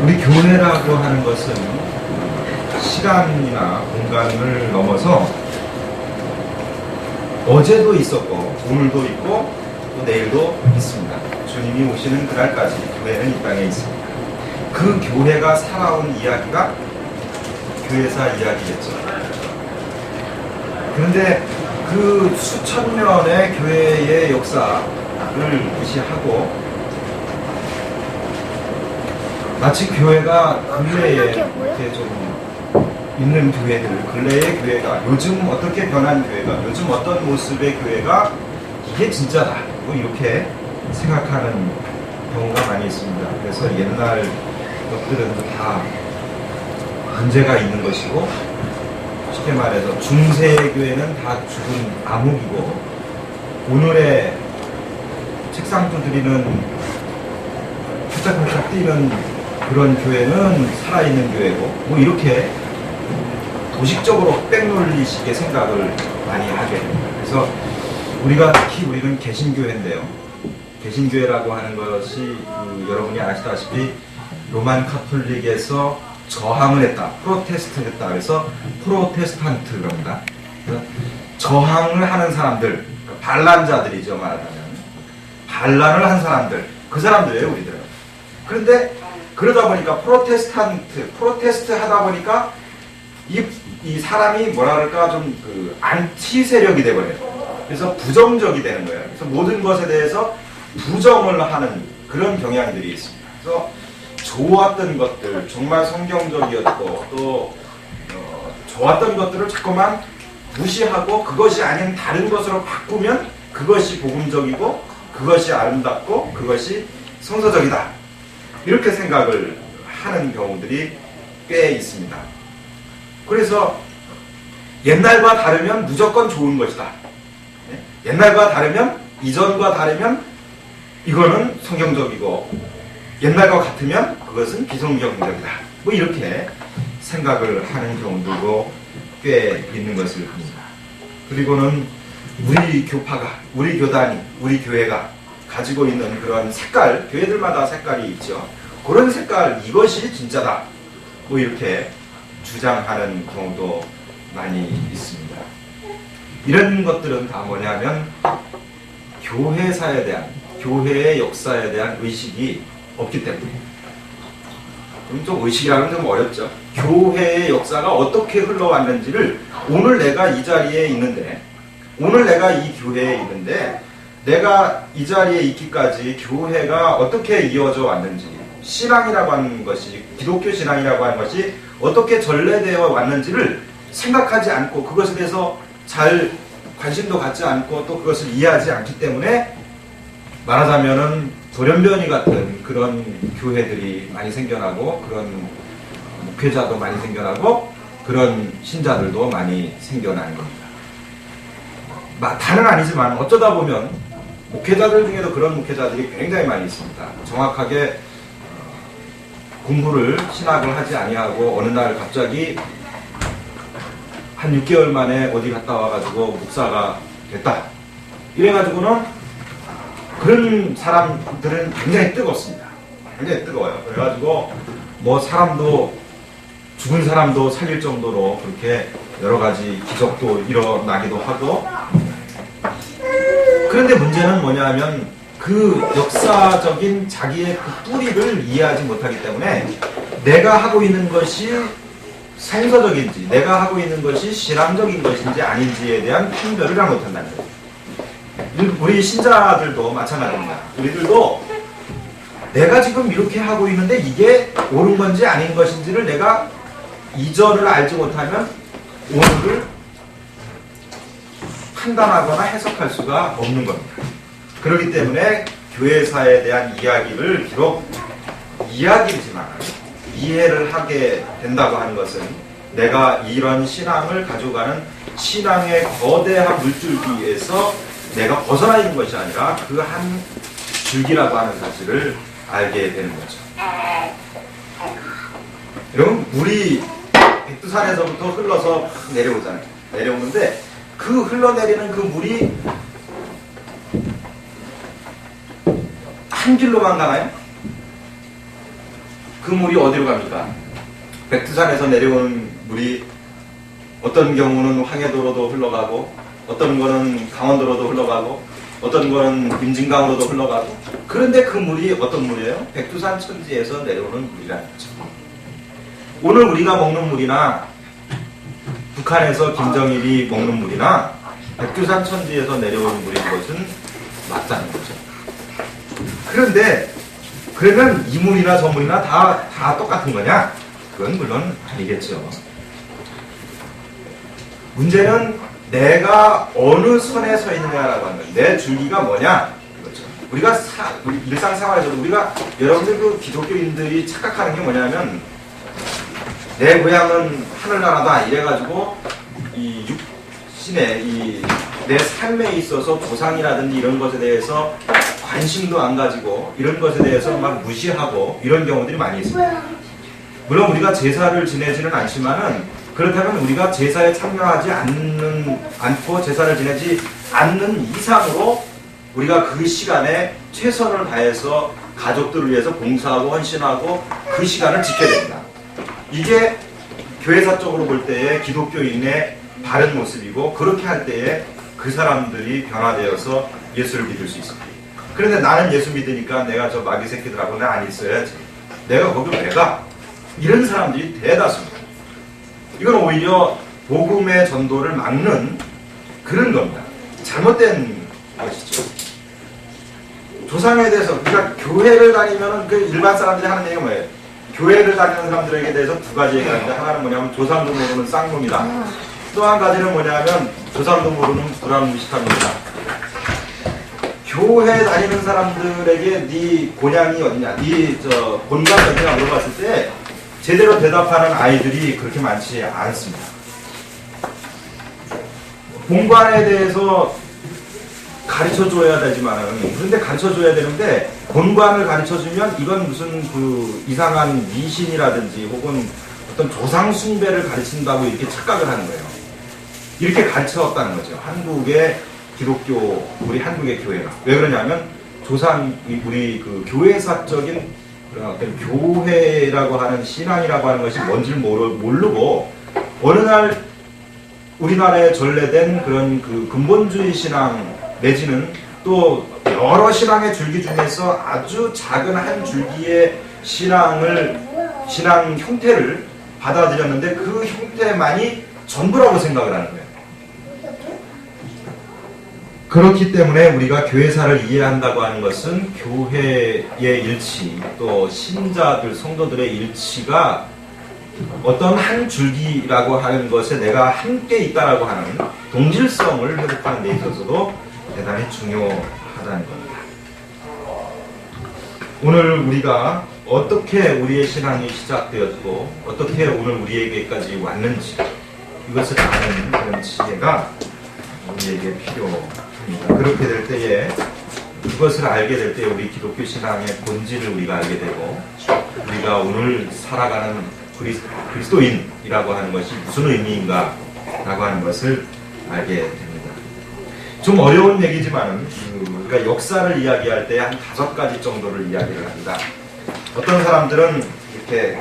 우리 교회라고 하는 것은 시간이나 공간을 넘어서 어제도 있었고 오늘도 있고 또 내일도 있습니다. 주님이 오시는 그날까지 교회는 이 땅에 있습니다. 그 교회가 살아온 이야기가 교회사 이야기겠죠. 그런데 그 수천 년의 교회의 역사를 무시하고 마치 교회가 근래에 이렇게 좀 있는 교회들, 근래의 교회가 요즘 어떻게 변한 교회가, 요즘 어떤 모습의 교회가 이게 진짜다, 뭐 이렇게 생각하는 경우가 많이 있습니다. 그래서 옛날 것들은 다 문제가 있는 것이고, 쉽게 말해서 중세의 교회는 다 죽은 암흑이고, 오늘의 책상 두드리는 활짝활짝 뛰는 그런 교회는 살아있는 교회고, 뭐 이렇게 도식적으로 백놀리식의 생각을 많이 하게 됩니다. 그래서 우리가 특히 우리는 개신교회인데요. 개신교회라고 하는 것이 여러분이 아시다시피 로만 카톨릭에서 저항을 했다, 프로테스트 했다. 그래서 프로테스탄트 그럽니다. 저항을 하는 사람들, 반란자들이죠, 말하자면. 반란을 한 사람들, 그 사람들이에요, 우리들은. 그런데 그러다 보니까 프로테스트 하다 보니까 이 사람이 뭐라 그럴까 좀 그 안티 세력이 돼버려요. 그래서 부정적이 되는 거예요. 그래서 모든 것에 대해서 부정을 하는 그런 경향들이 있습니다. 그래서 좋았던 것들, 정말 성경적이었고 또 좋았던 것들을 자꾸만 무시하고 그것이 아닌 다른 것으로 바꾸면 그것이 복음적이고 그것이 아름답고 그것이 성서적이다. 이렇게 생각을 하는 경우들이 꽤 있습니다. 그래서 옛날과 다르면 무조건 좋은 것이다. 옛날과 다르면, 이전과 다르면 이거는 성경적이고 옛날과 같으면 그것은 비성경적이다. 뭐 이렇게 생각을 하는 경우도 꽤 있는 것을 봅니다. 그리고는 우리 교파가, 우리 교단이, 우리 교회가 가지고 있는 그런 색깔, 교회들마다 색깔이 있죠. 그런 색깔, 이것이 진짜다. 뭐 이렇게 주장하는 경우도 많이 있습니다. 이런 것들은 다 뭐냐면 교회사에 대한, 교회의 역사에 대한 의식이 없기 때문에. 그럼 좀 의식이라는 좀 어렵죠. 교회의 역사가 어떻게 흘러왔는지를 오늘 내가 이 자리에 있는데, 오늘 내가 이 교회에 있는데 내가 이 자리에 있기까지 교회가 어떻게 이어져 왔는지, 신앙이라고 하는 것이, 기독교 신앙이라고 하는 것이 어떻게 전래되어 왔는지를 생각하지 않고 그것에 대해서 잘 관심도 갖지 않고 또 그것을 이해하지 않기 때문에 말하자면은 돌연변이 같은 그런 교회들이 많이 생겨나고 그런 목회자도 많이 생겨나고 그런 신자들도 많이 생겨나는 겁니다. 다는 아니지만 어쩌다 보면 목회자들 중에도 그런 목회자들이 굉장히 많이 있습니다. 정확하게 공부를, 신학을 하지 아니하고 어느 날 갑자기 한 6개월 만에 어디 갔다 와가지고 목사가 됐다. 이래가지고는 그런 사람들은 굉장히 뜨겁습니다. 굉장히 뜨거워요. 그래가지고 뭐 사람도, 죽은 사람도 살릴 정도로 그렇게 여러 가지 기적도 일어나기도 하고. 그런데 문제는 뭐냐 하면 그 역사적인 자기의 그 뿌리를 이해하지 못하기 때문에 내가 하고 있는 것이 성서적인지, 내가 하고 있는 것이 신앙적인 것인지 아닌지에 대한 판별을 잘 못한다는 거예요. 우리 신자들도 마찬가지입니다. 우리들도 내가 지금 이렇게 하고 있는데 이게 옳은 건지 아닌 것인지를 내가 이전을 알지 못하면 오늘을 판단하거나 해석할 수가 없는 겁니다. 그렇기 때문에 교회사에 대한 이야기를 비록 이야기지만 이해를 하게 된다고 하는 것은 내가 이런 신앙을 가져가는 신앙의 거대한 물줄기에서 내가 벗어나 있는 것이 아니라 그 한 줄기라고 하는 사실을 알게 되는 거죠. 여러분, 물이 백두산에서부터 흘러서 내려오잖아요. 내려오는데 그 흘러내리는 그 물이 한 길로만 가나요? 그 물이 어디로 갑니까? 백두산에서 내려오는 물이 어떤 경우는 황해도로도 흘러가고 어떤 거는 강원도로도 흘러가고 어떤 거는 임진강으로도 흘러가고 그런데 그 물이 어떤 물이에요? 백두산 천지에서 내려오는 물이라는 거죠. 오늘 우리가 먹는 물이나 북한에서 김정일이 먹는 물이나 백두산 천지에서 내려오는 물인 것은 맞다는 거죠. 그런데 그러면 이 물이나 저 물이나 다 똑같은 거냐? 그건 물론 아니겠죠. 문제는 내가 어느 선에 서 있느냐라고 하는 거예요. 내 줄기가 뭐냐? 그렇죠. 우리가 우리 일상생활에서도 우리가 여러분들 그 기독교인들이 착각하는 게 뭐냐면 내 고향은 하늘나라다 이래가지고 이 육신의 내 삶에 있어서 조상이라든지 이런 것에 대해서 관심도 안 가지고 이런 것에 대해서 막 무시하고 이런 경우들이 많이 있습니다. 물론 우리가 제사를 지내지는 않지만은 그렇다면 우리가 제사에 참여하지 않고 제사를 지내지 않는 이상으로 우리가 그 시간에 최선을 다해서 가족들을 위해서 봉사하고 헌신하고 그 시간을 지켜야 됩니다. 이게 교회사적으로 볼 때의 기독교인의 바른 모습이고 그렇게 할 때에 그 사람들이 변화되어서 예수를 믿을 수 있습니다. 그런데 나는 예수 믿으니까 내가 저 마귀 새끼들하고는 안 있어야지. 내가 거기 왜 가? 이런 사람들이 대다수입니다. 이건 오히려 복음의 전도를 막는 그런 겁니다. 잘못된 것이죠. 조상에 대해서 그러니까 교회를 다니면은 그 일반 사람들이 하는 얘기가 뭐예요? 교회를 다니는 사람들에게 대해서 두 가지 얘기가 있는데 하나는 뭐냐면 조상도 모르는 쌍놈이다. 또 한 가지는 뭐냐면 조상도 모르는 불암무식함입니다. 교회 다니는 사람들에게 네 고향이 어디냐, 네 본관 어디냐 물어봤을 때 제대로 대답하는 아이들이 그렇게 많지 않습니다. 본관에 대해서 가르쳐줘야 되지만은 그런데 가르쳐줘야 되는데 본관을 가르쳐주면 이건 무슨 그 이상한 미신이라든지 혹은 어떤 조상 숭배를 가르친다고 이렇게 착각을 하는 거예요. 이렇게 가르쳤다는 거죠. 한국의 기독교, 우리 한국의 교회가. 왜 그러냐면 우리 그 교회사적인 그런 어떤 교회라고 하는 신앙이라고 하는 것이 뭔지를 모르고 어느 날 우리나라에 전래된 그런 그 근본주의 신앙 내지는 또 여러 신앙의 줄기 중에서 아주 작은 한 줄기의 신앙 형태를 받아들였는데 그 형태만이 전부라고 생각을 하는 거예요. 그렇기 때문에 우리가 교회사를 이해한다고 하는 것은 교회의 일치, 또 신자들, 성도들의 일치가 어떤 한 줄기라고 하는 것에 내가 함께 있다라고 하는 동질성을 회복하는 데 있어서도 대단히 중요하다는 겁니다. 오늘 우리가 어떻게 우리의 신앙이 시작되었고 어떻게 오늘 우리에게까지 왔는지 이것을 아는 그런 지혜가 우리에게 필요합니다. 그렇게 될 때에 그것을 알게 될 때 우리 기독교 신앙의 본질을 우리가 알게 되고 우리가 오늘 살아가는 그리스도인이라고 하는 것이 무슨 의미인가 라고 하는 것을 알게 됩니다. 좀 어려운 얘기지만 우리가 역사를 이야기할 때 한 5가지 정도를 이야기를 합니다. 어떤 사람들은 이렇게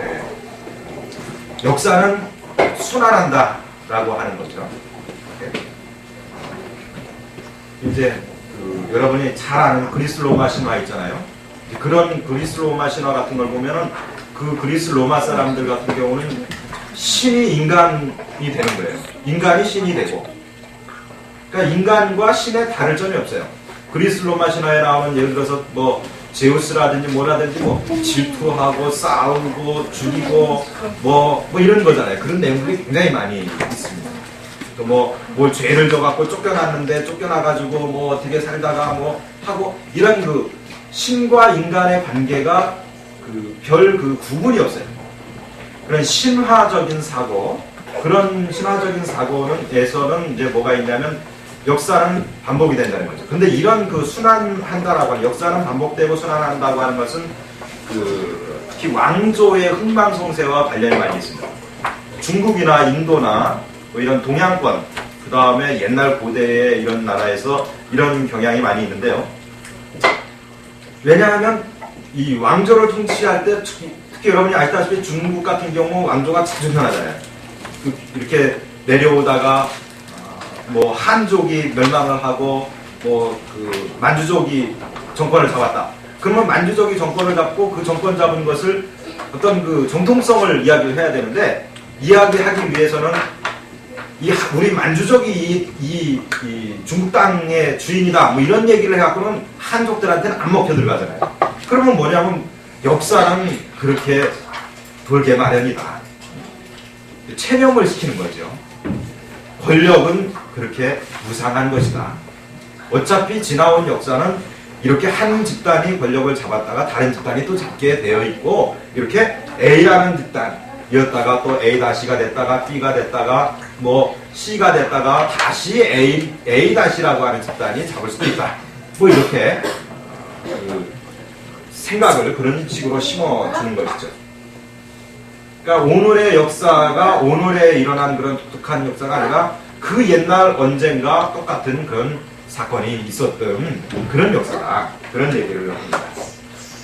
역사는 순환한다 라고 하는 거죠. 이제 여러분이 잘 아는 그리스 로마 신화 있잖아요. 그런 그리스 로마 신화 같은 걸 보면은 그 그리스 로마 사람들 같은 경우는 신이 인간이 되는 거예요. 인간이 신이 되고. 그러니까 인간과 신에 다를 점이 없어요. 그리스 로마 신화에 나오는 예를 들어서 뭐 제우스라든지 뭐라든지 뭐 질투하고 싸우고 죽이고 뭐 이런 거잖아요. 그런 내용들이 굉장히 많이 있습니다. 또 뭘 죄를 져갖고 쫓겨났는데 쫓겨나가지고 뭐 어떻게 살다가 뭐 하고 이런 그 신과 인간의 관계가 별 구분이 없어요. 그런 신화적인 사고, 그런 신화적인 사고에서는 이제 뭐가 있냐면 역사는 반복이 된다는 거죠. 근데 이런 순환한다라고 하는, 역사는 반복되고 순환한다고 하는 것은 특히 왕조의 흥망성쇠와 관련이 많이 있습니다. 중국이나 인도나 뭐 이런 동양권, 그 다음에 옛날 고대의 이런 나라에서 이런 경향이 많이 있는데요. 왜냐하면 이 왕조를 통치할 때 특히 여러분이 아시다시피 중국 같은 경우 왕조가 자주 변하잖아요. 이렇게 내려오다가 뭐 한족이 멸망을 하고 뭐 그 만주족이 정권을 잡았다. 그러면 만주족이 정권을 잡고 그 정권 잡은 것을 어떤 그 정통성을 이야기를 해야 되는데, 이야기하기 위해서는 우리 만주족이 이 중국 땅의 주인이다 뭐 이런 얘기를 해갖고는 한족들한테는 안 먹혀 들어가잖아요. 그러면 뭐냐면 역사는 그렇게 돌게 마련이다. 체념을 시키는 거죠. 권력은 그렇게 무상한 것이다. 어차피 지나온 역사는 이렇게 한 집단이 권력을 잡았다가 다른 집단이 또 잡게 되어 있고, 이렇게 A라는 집단이었다가 또 A-가 됐다가 B가 됐다가 뭐 C가 됐다가 다시 A-라고 하는 집단이 잡을 수도 있다. 뭐 이렇게 생각을 그런 식으로 심어주는 것이죠. 그러니까 오늘의 역사가 오늘에 일어난 그런 독특한 역사가 아니라 그 옛날 언젠가 똑같은 그런 사건이 있었던 그런 역사다. 그런 얘기를 합니다.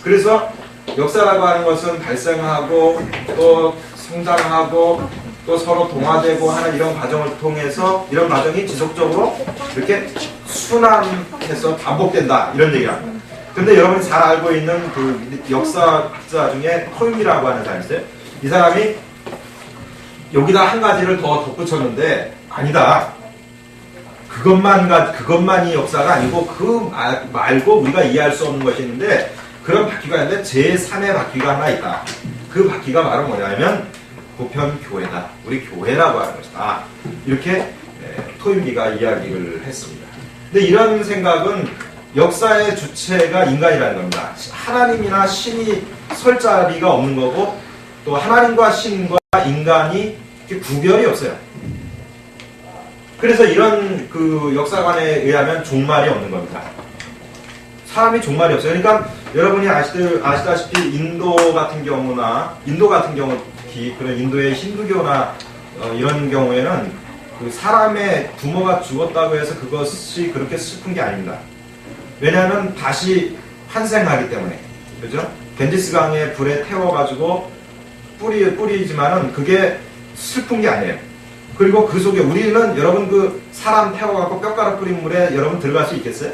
그래서 역사라고 하는 것은 발생하고 또 성장하고 또 서로 동화되고 하는 이런 과정을 통해서 이런 과정이 지속적으로 이렇게 순환해서 반복된다. 이런 얘기를 합니다. 근데 여러분이 잘 알고 있는 그 역사학자 중에 토임이라고 하는 사람이 있어요. 이 사람이 여기다 한 가지를 더 덧붙였는데, 아니다. 그것만이 역사가 아니고 그 말고 우리가 이해할 수 없는 것이 있는데, 그런 바퀴가 있는데 제3의 바퀴가 하나 있다. 그 바퀴가 바로 뭐냐면 보편교회다. 우리 교회라고 하는 것이다. 이렇게 토임비가 이야기를 했습니다. 근데 이런 생각은 역사의 주체가 인간이라는 겁니다. 하나님이나 신이 설 자리가 없는 거고, 또 하나님과 신과 인간이 구별이 없어요. 그래서 이런 그 역사관에 의하면 종말이 없는 겁니다. 사람이 종말이 없어요. 그러니까 여러분이 아시다시피 인도 같은 경우 특히 그런 인도의 힌두교나 이런 경우에는 그 사람의 부모가 죽었다고 해서 그것이 그렇게 슬픈 게 아닙니다. 왜냐하면 다시 환생하기 때문에. 그죠? 겐지스 강에 불에 태워가지고 뿌리지만은 그게 슬픈 게 아니에요. 그리고 그 속에 우리는 여러분 그 사람 태워갖고 뼈가루 뿌린 물에 여러분 들어갈 수 있겠어요?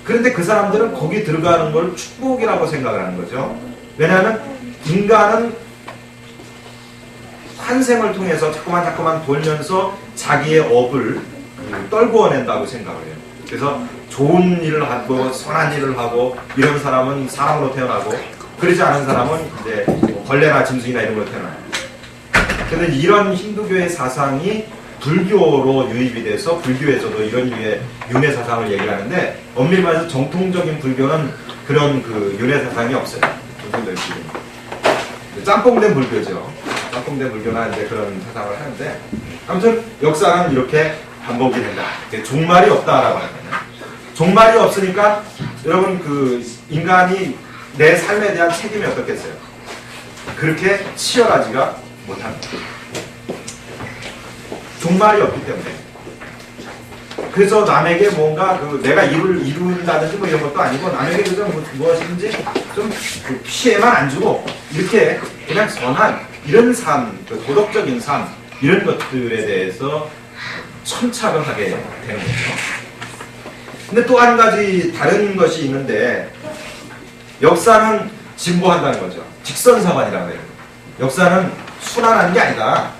그런데 그 사람들은 거기 들어가는 걸 축복이라고 생각을 하는 거죠. 왜냐하면 인간은 환생을 통해서 자꾸만 돌면서 자기의 업을 떨구어낸다고 생각을 해요. 그래서 좋은 일을 하고 선한 일을 하고 이런 사람은 사람으로 태어나고, 그러지 않은 사람은 이제 벌레나 짐승이나 이런 걸로 태어나요. 그런데 이런 힌두교의 사상이 불교로 유입이 돼서 불교에서도 이런 류의 윤회 사상을 얘기를 하는데, 엄밀히 말해서 정통적인 불교는 그런 그 윤회 사상이 없어요. 정통적인 불교. 짬뽕된 불교죠. 짬뽕된 불교나 이제 그런 사상을 하는데, 아무튼 역사는 이렇게 반복이 된다. 종말이 없다라고 하는 거예요. 종말이 없으니까 여러분 그 인간이 내 삶에 대한 책임이 어떻겠어요? 그렇게 치열하지가 못합니다. 종말이 없기 때문에. 그래서 남에게 뭔가 내가 이룬다든지 뭐 이런 것도 아니고, 남에게 그저 무엇이든지 좀 피해만 안 주고 이렇게 그냥 선한 이런 삶, 도덕적인 삶 이런 것들에 대해서 천착을 하게 되는 거죠. 근데 또 한 가지 다른 것이 있는데, 역사는 진보한다는 거죠. 직선상관이라고 해요. 역사는 순환하는 게 아니다.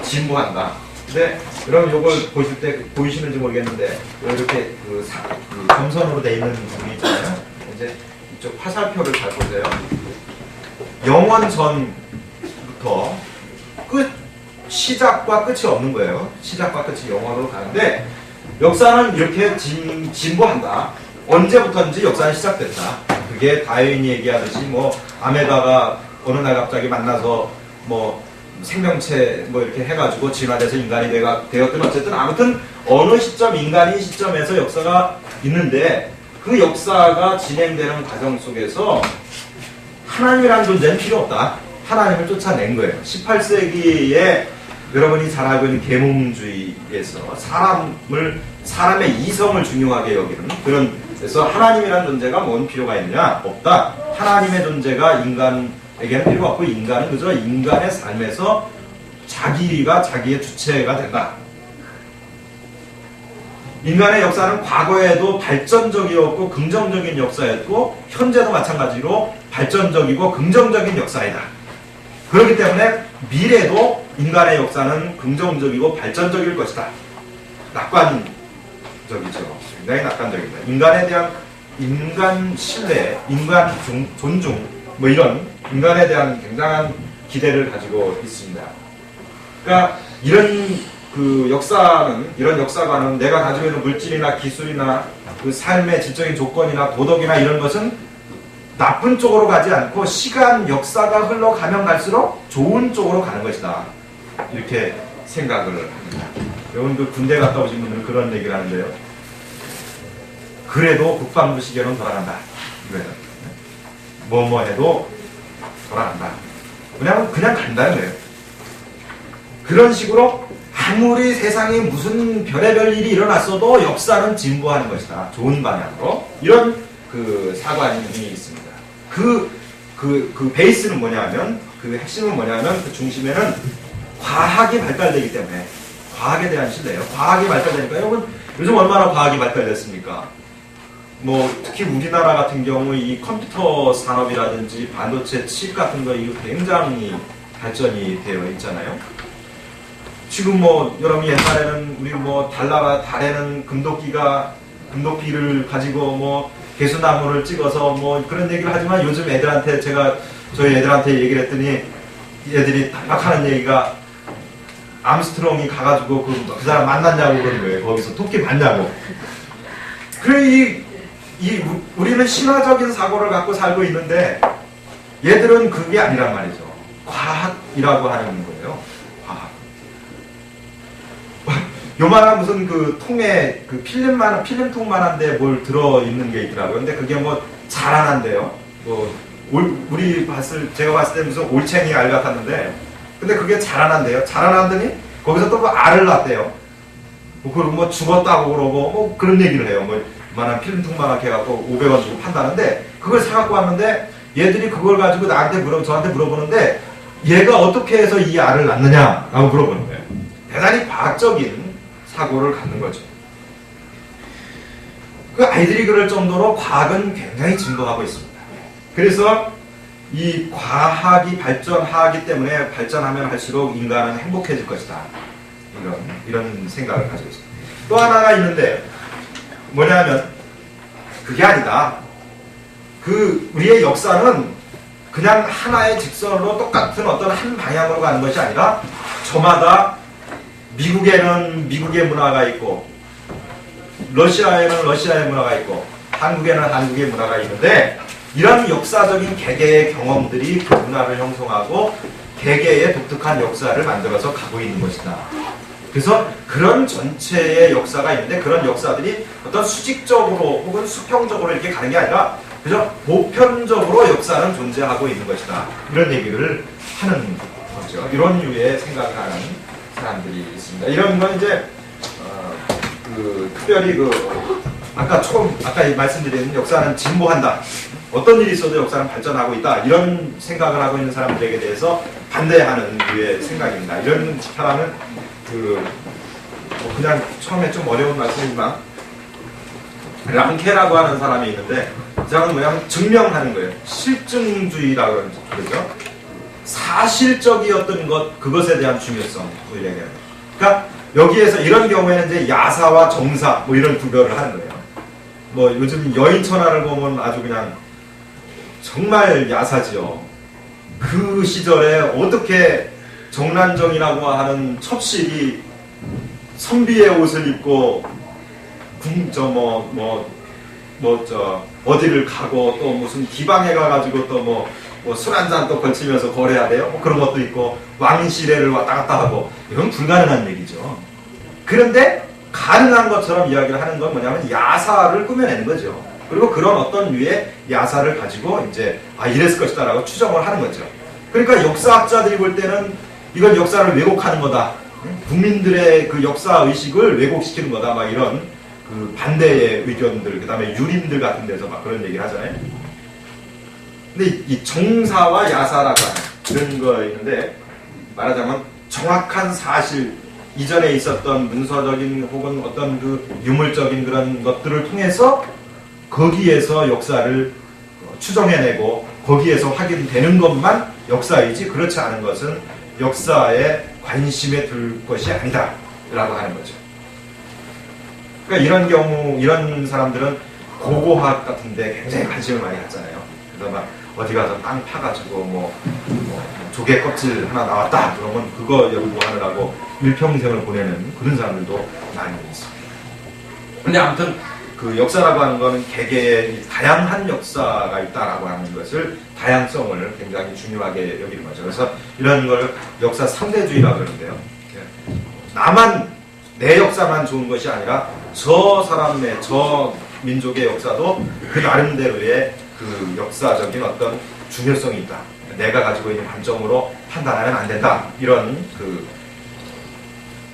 진보한다. 근데 여러분 요걸 보실 때 보이시는지 모르겠는데, 이렇게 그 점선으로 돼 있는 부분이 있잖아요. 이제 이쪽 화살표를 잘 보세요. 영원 전부터 시작과 끝이 없는 거예요. 시작과 끝이 영원으로 가는데, 역사는 이렇게 진보한다. 언제부터인지 역사는 시작됐다. 그게 다윈이 얘기하듯이 뭐 아메바가 어느 날 갑자기 만나서 뭐 생명체 뭐 이렇게 해가지고 진화돼서 인간이 되었든 어쨌든 아무튼 어느 인간이 시점에서 역사가 있는데, 그 역사가 진행되는 과정 속에서 하나님이라는 존재는 필요 없다. 하나님을 쫓아낸 거예요. 18세기에 여러분이 잘 알고 있는 계몽주의에서 사람의 이성을 중요하게 여기는 그런, 그래서 하나님이라는 존재가 뭔 필요가 있느냐? 없다. 하나님의 존재가 인간 필요가 없고 인간은 그저 인간의 삶에서 자기가 자기의 주체가 된다. 인간의 역사는 과거에도 발전적이었고 긍정적인 역사였고 현재도 마찬가지로 발전적이고 긍정적인 역사이다. 그렇기 때문에 미래도 인간의 역사는 긍정적이고 발전적일 것이다. 낙관적이죠. 굉장히 낙관적이다. 인간에 대한 인간 신뢰, 인간 존중, 뭐 이런 인간에 대한 굉장한 기대를 가지고 있습니다. 그러니까 이런 그 역사는, 이런 역사관은 내가 가지고 있는 물질이나 기술이나 그 삶의 질적인 조건이나 도덕이나 이런 것은 나쁜 쪽으로 가지 않고 시간, 역사가 흘러가면 갈수록 좋은 쪽으로 가는 것이다. 이렇게 생각을 합니다. 여러분 그 군대 갔다 오신 분들은 그런 얘기를 하는데요. 그래도 국방부 시계는 돌아간다. 이거예요. 뭐뭐 해도 돌아간다. 그냥 간다는 거예요. 그런 식으로 아무리 세상에 무슨 별의별 일이 일어났어도 역사는 진보하는 것이다. 좋은 방향으로. 이런 그 사관이 있습니다. 그 베이스는 뭐냐면, 그 핵심은 뭐냐면, 그 중심에는 과학이 발달되기 때문에, 과학에 대한 신뢰예요. 과학이 발달되니까, 여러분, 요즘 얼마나 과학이 발달됐습니까? 뭐, 특히 우리나라 같은 경우, 이 컴퓨터 산업이라든지 반도체 칩 같은 거, 이거 굉장히 발전이 되어 있잖아요. 지금 뭐 여러분 옛날에는 우리 뭐 달에는 금도끼를 가지고 뭐 개수나무를 찍어서 뭐 그런 얘기를 하지만 요즘 애들한테 저희 애들한테 얘기를 했더니 애들이 막 하는 얘기가 암스트롱이 가가지고 그 사람 만났냐고 그러는 거예요. 거기서 토끼 봤냐고. 그래 우리는 신화적인 사고를 갖고 살고 있는데 얘들은 그게 아니란 말이죠. 과학이라고 하는 거예요. 과학. 요만한 무슨 그 통에 그 필름통만한데 뭘 들어있는 게 있더라고요. 근데 그게 뭐 자라난데요. 제가 봤을 때 무슨 올챙이 알 같았는데, 근데 그게 자라난대요. 자라난더니 거기서 또 뭐 알을 낳대요. 그리고 뭐 죽었다고 그러고 뭐 그런 얘기를 해요. 뭐 요만한 필름통만하게 해갖고 500원 주고 판다는데, 그걸 사갖고 왔는데 얘들이 그걸 가지고 저한테 물어보는데 얘가 어떻게 해서 이 알을 낳느냐 라고 물어보는 거예요. 대단히 과학적인 사고를 갖는 거죠. 그 아이들이 그럴 정도로 과학은 굉장히 진보하고 있습니다. 그래서 이 과학이 발전하기 때문에 발전하면 할수록 인간은 행복해질 것이다. 이런 생각을 가지고 있습니다. 또 하나가 있는데 뭐냐면 그게 아니다. 우리의 역사는 그냥 하나의 직선으로 똑같은 어떤 한 방향으로 가는 것이 아니라 저마다 미국에는 미국의 문화가 있고 러시아에는 러시아의 문화가 있고 한국에는 한국의 문화가 있는데 이런 역사적인 개개의 경험들이 그 문화를 형성하고 개개의 독특한 역사를 만들어서 가고 있는 것이다. 그래서 그런 전체의 역사가 있는데 그런 역사들이 어떤 수직적으로 혹은 수평적으로 이렇게 가는 게 아니라 그저 보편적으로 역사는 존재하고 있는 것이다. 이런 얘기를 하는 거죠. 이런 류의 생각을 하는 사람들이 있습니다. 이런 건 이제 특별히 아까 말씀드린 역사는 진보한다. 어떤 일이 있어도 역사는 발전하고 있다. 이런 생각을 하고 있는 사람들에게 대해서 반대하는 류의 생각입니다. 이런 사람은 그냥 처음에 좀 어려운 말씀이지만 랑케라고 하는 사람이 있는데 이 사람은 뭐냐면 증명하는 거예요. 실증주의라고 그러죠. 사실적이었던 그것에 대한 중요성을 얘기해요. 그러니까 여기에서 이런 경우에는 이제 야사와 정사 뭐 이런 구별을 하는 거예요. 뭐 요즘 여인천하를 보면 아주 그냥 정말 야사지요. 그 시절에 어떻게 정란정이라고 하는 첩실이 선비의 옷을 입고 어디를 가고 또 무슨 기방에 가가지고 또 뭐 술 한잔 또 걸치면서 거래해야 돼요. 뭐 그런 것도 있고 왕실애를 왔다 갔다 하고 이건 불가능한 얘기죠. 그런데 가능한 것처럼 이야기를 하는 건 뭐냐면 야사를 꾸며내는 거죠. 그리고 그런 어떤 류의 야사를 가지고 이제 이랬을 것이다라고 추정을 하는 거죠. 그러니까 역사학자들이 볼 때는 이건 역사를 왜곡하는 거다. 국민들의 그 역사 의식을 왜곡시키는 거다. 막 이런 그 반대의 의견들, 그 다음에 유림들 같은 데서 막 그런 얘기를 하잖아요. 근데 이 정사와 야사라고 하는 그런 거 있는데, 말하자면 정확한 사실, 이전에 있었던 문서적인 혹은 어떤 그 유물적인 그런 것들을 통해서 거기에서 역사를 추정해내고 거기에서 확인되는 것만 역사이지, 그렇지 않은 것은 역사에 관심에 들 것이 아니다 라고 하는 거죠. 그러니까 이런 경우, 이런 사람들은 고고학 같은데 굉장히 관심을 많이 갖잖아요. 그래서 막 어디 가서 땅 파가지고 뭐 조개 껍질 하나 나왔다 그러면 그거 연구하느라고 일평생을 보내는 그런 사람들도 많이 있습니다. 근데 아무튼 그 역사라고 하는 거는 개개의 다양한 역사가 있다라고 하는 것을, 다양성을 굉장히 중요하게 여기는 거죠. 그래서 이런 걸 역사 상대주의라고 그러는데요. 나만, 내 역사만 좋은 것이 아니라 저 사람의, 저 민족의 역사도 그 나름대로의 그 역사적인 어떤 중요성이 있다. 내가 가지고 있는 관점으로 판단하면 안 된다. 이런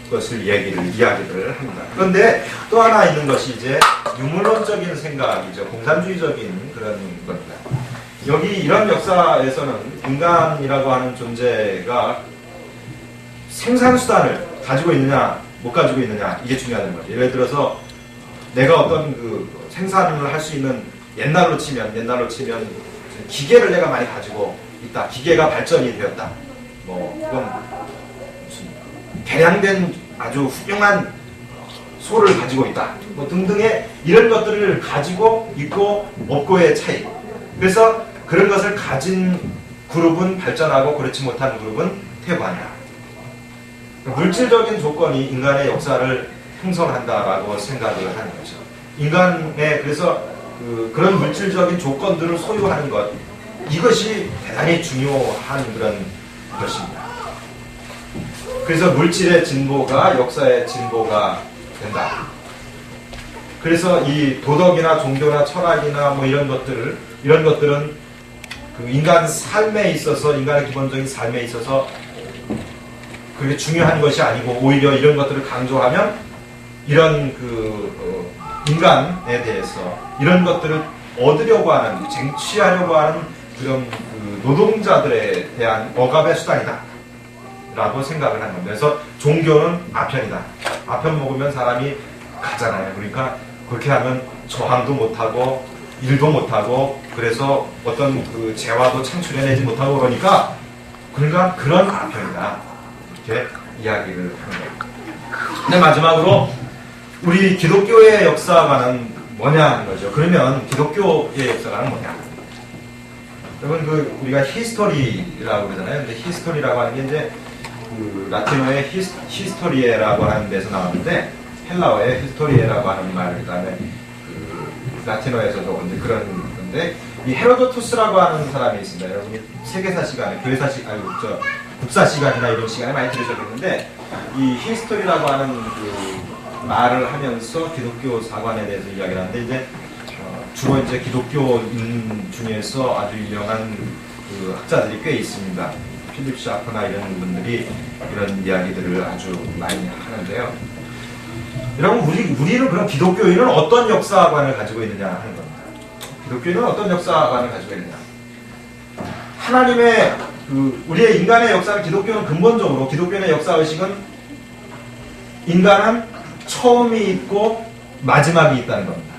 것을 이야기를 합니다. 그런데 또 하나 있는 것이 이제 유물론적인 생각이죠. 공산주의적인 그런 겁니다. 여기 이런 역사에서는 인간이라고 하는 존재가 생산수단을 가지고 있느냐, 못 가지고 있느냐, 이게 중요하다는 거죠. 예를 들어서 내가 어떤 그 생산을 할 수 있는, 옛날로 치면 기계를 내가 많이 가지고 있다. 기계가 발전이 되었다. 그건 무슨 개량된 아주 훌륭한 소를 가지고 있다. 등등의 이런 것들을 가지고 있고 없고의 차이. 그래서 그런 것을 가진 그룹은 발전하고 그렇지 못한 그룹은 퇴보한다. 물질적인 조건이 인간의 역사를 형성한다라고 생각을 하는 거죠. 인간의, 그래서 그런 물질적인 조건들을 소유하는 것, 이것이 대단히 중요한 그런 것입니다. 그래서 물질의 진보가 역사의 진보가 된다. 그래서 이 도덕이나 종교나 철학이나 뭐 이런 것들은 그 인간 삶에 있어서, 인간의 기본적인 삶에 있어서 그게 중요한 것이 아니고, 오히려 이런 것들을 강조하면 이런 인간에 대해서 이런 것들을 얻으려고 하는, 쟁취하려고 하는 그런 노동자들에 대한 억압의 수단이다 라고 생각을 하는 겁니다. 그래서 종교는 아편이다. 아편 먹으면 사람이 가잖아요. 그러니까 그렇게 하면 저항도 못하고 일도 못하고, 그래서 어떤 그 재화도 창출해내지 못하고, 그러니까 그런 아편이다, 이렇게 이야기를 하는 겁니다. 근데 마지막으로 우리 기독교의 역사관은 뭐냐 하는 거죠. 그러면 기독교의 역사관은 뭐냐? 여러분, 우리가 히스토리라고 그러잖아요. 근데 히스토리라고 하는 게 이제 라틴어의 히스토리에라고 하는 데서 나왔는데, 헬라어의 히스토리에라고 하는 말, 그 다음에 라틴어에서도 이제 그런 건데, 이 헤로도투스라고 하는 사람이 있습니다. 여러분이 세계사 시간에, 국사 시간이나 이런 시간에 많이 들으셨겠는데, 이 히스토리라고 하는 말을 하면서 기독교 사관에 대해서 이야기를 하는데, 이제 주로 이제 기독교인 중에서 아주 유명한 학자들이 꽤 있습니다. 필립 샤프나 이런 분들이 이런 이야기들을 아주 많이 하는데요. 여러분, 우리는 그럼 기독교인은 어떤 역사관을 가지고 있느냐 하는 겁니다. 기독교인은 어떤 역사관을 가지고 있느냐? 하나님의 우리의 인간의 역사를, 기독교는 근본적으로, 기독교인의 역사의식은 인간은 처음이 있고 마지막이 있다는 겁니다.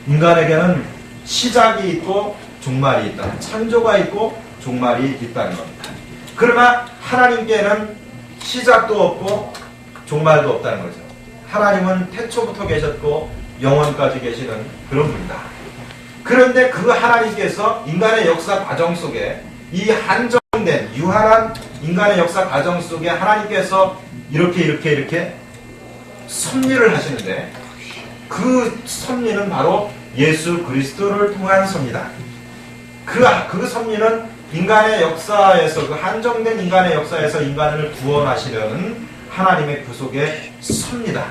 인간에게는 시작이 있고 종말이 있다. 창조가 있고 종말이 있다는 겁니다. 그러나 하나님께는 시작도 없고 종말도 없다는 거죠. 하나님은 태초부터 계셨고 영원까지 계시는 그런 분이다. 그런데 그 하나님께서 인간의 역사 과정 속에, 이 한정된 유한한 인간의 역사 과정 속에 하나님께서 이렇게 섭리를 하시는데, 그 섭리는 바로 예수 그리스도를 통한 섭리다. 그 섭리는 인간의 역사에서, 그 한정된 인간의 역사에서 인간을 구원하시려는 하나님의 구속의 섭리다.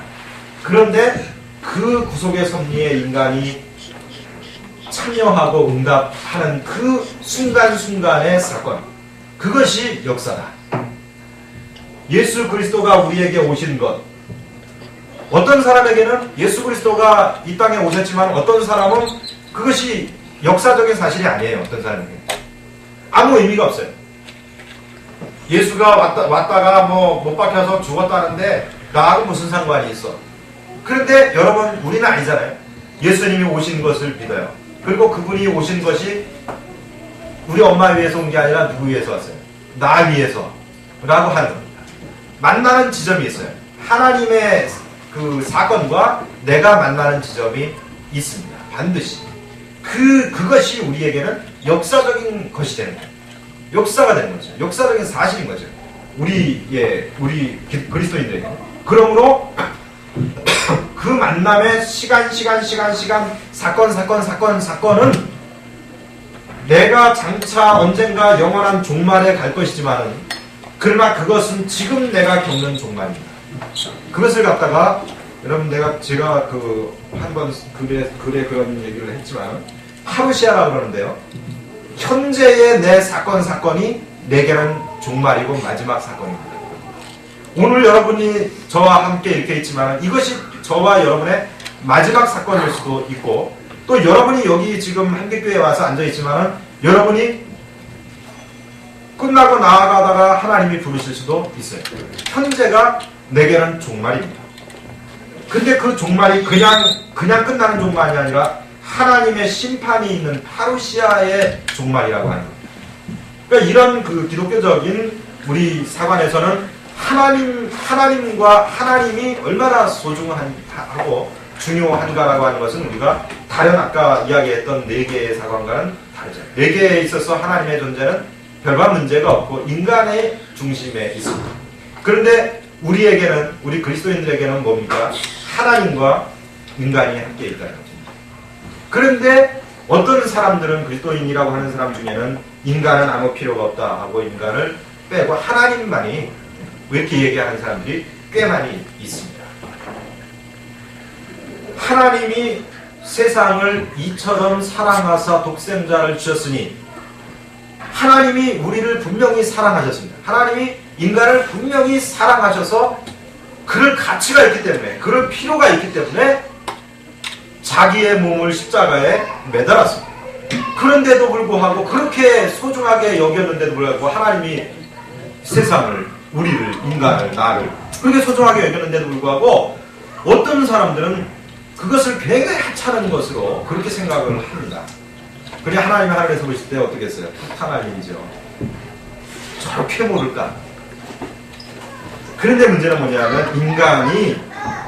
그런데 그 구속의 섭리에 인간이 참여하고 응답하는 그 순간순간의 사건, 그것이 역사다. 예수 그리스도가 우리에게 오신 것, 어떤 사람에게는 예수 그리스도가 이 땅에 오셨지만, 어떤 사람은 그것이 역사적인 사실이 아니에요. 어떤 사람이 아무 의미가 없어요. 예수가 왔다가 뭐 못 박혀서 죽었다는데 나하고 무슨 상관이 있어? 그런데 여러분, 우리는 아니잖아요. 예수님이 오신 것을 믿어요. 그리고 그분이 오신 것이 우리 엄마 위해서 온 게 아니라 누구 위해서 왔어요? 나 위해서 라고 하는 겁니다. 만나는 지점이 있어요. 하나님의 그 사건과 내가 만나는 지점이 있습니다. 반드시. 그것이 우리에게는 역사적인 것이 되는 거예요. 역사가 되는 거죠. 역사적인 사실인 거죠. 우리 그리스도인들에게. 그러므로 그 만남의 시간, 사건은 내가 장차 언젠가 영원한 종말에 갈 것이지만, 그러나 그것은 지금 내가 겪는 종말입니다. 그것을 갖다가 여러분, 제가 한번 글에 그런 얘기를 했지만, 파루시아라고 그러는데요. 현재의 내 사건이 내게는 종말이고 마지막 사건입니다. 오늘 여러분이 저와 함께 이렇게 있지만 이것이 저와 여러분의 마지막 사건일 수도 있고, 또 여러분이 여기 지금 한길교회에 와서 앉아있지만 여러분이 끝나고 나아가다가 하나님이 부르실 수도 있어요. 현재가 내게는 종말입니다. 근데 그 종말이 그냥 끝나는 종말이 아니라 하나님의 심판이 있는 파루시아의 종말이라고 하는 겁니다. 그러니까 이런 그 기독교적인 우리 사관에서는 하나님과 하나님이 얼마나 소중하고 중요한가라고 하는 것은 우리가 다른 아까 이야기했던 4개의 사관과는 다르죠. 4개에 있어서 하나님의 존재는 별반 문제가 없고 인간의 중심에 있습니다. 그런데 우리 그리스도인들에게는 뭡니까? 하나님과 인간이 함께 있다는 거죠. 그런데 어떤 사람들은, 그리스도인이라고 하는 사람 중에는 인간은 아무 필요가 없다 하고 인간을 빼고 하나님만이, 이렇게 얘기하는 사람들이 꽤 많이 있습니다. 하나님이 세상을 이처럼 사랑하사 독생자를 주셨으니, 하나님이 우리를 분명히 사랑하셨습니다. 하나님이 인간을 분명히 사랑하셔서 그럴 가치가 있기 때문에, 그럴 필요가 있기 때문에 자기의 몸을 십자가에 매달았습니다. 그런데도 불구하고, 그렇게 소중하게 여겼는데도 불구하고 하나님이 세상을, 우리를, 인간을, 나를 그렇게 소중하게 여겼는데도 불구하고 어떤 사람들은 그것을 굉장히 하찮은 것으로 그렇게 생각을 합니다. 그래 하나님이 하늘에서 보실 때 어떻게 했어요? 탄탄할 일이죠. 저렇게 모를까? 그런데 문제는 뭐냐면, 인간이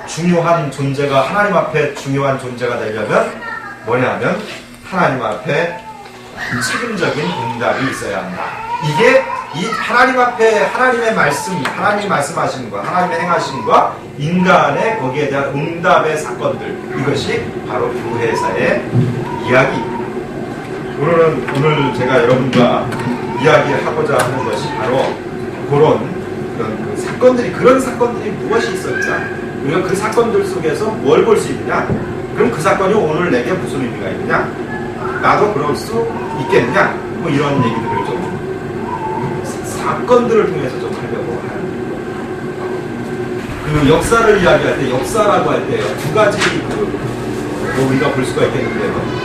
중요한 존재가, 하나님 앞에 중요한 존재가 되려면 뭐냐면 하나님 앞에 책임적인 응답이 있어야 한다. 이게 이 하나님 앞에 하나님의 말씀, 하나님이 말씀하시는 것, 하나님의 행하심과 인간의 거기에 대한 응답의 사건들, 이것이 바로 교회사의 이야기입니다. 오늘 제가 여러분과 이야기하고자 하는 것이 바로 그런 사건들이 무엇이 있었냐, 우리가 그 사건들 속에서 뭘 볼 수 있느냐, 그럼 그 사건이 오늘 내게 무슨 의미가 있느냐, 나도 그럴 수 있겠느냐, 뭐 이런 얘기들을 좀 사건들을 통해서 좀 하려고 하는, 그 역사를 이야기할 때, 역사라고 할 때 두 가지 우리가 볼 수가 있겠는데요.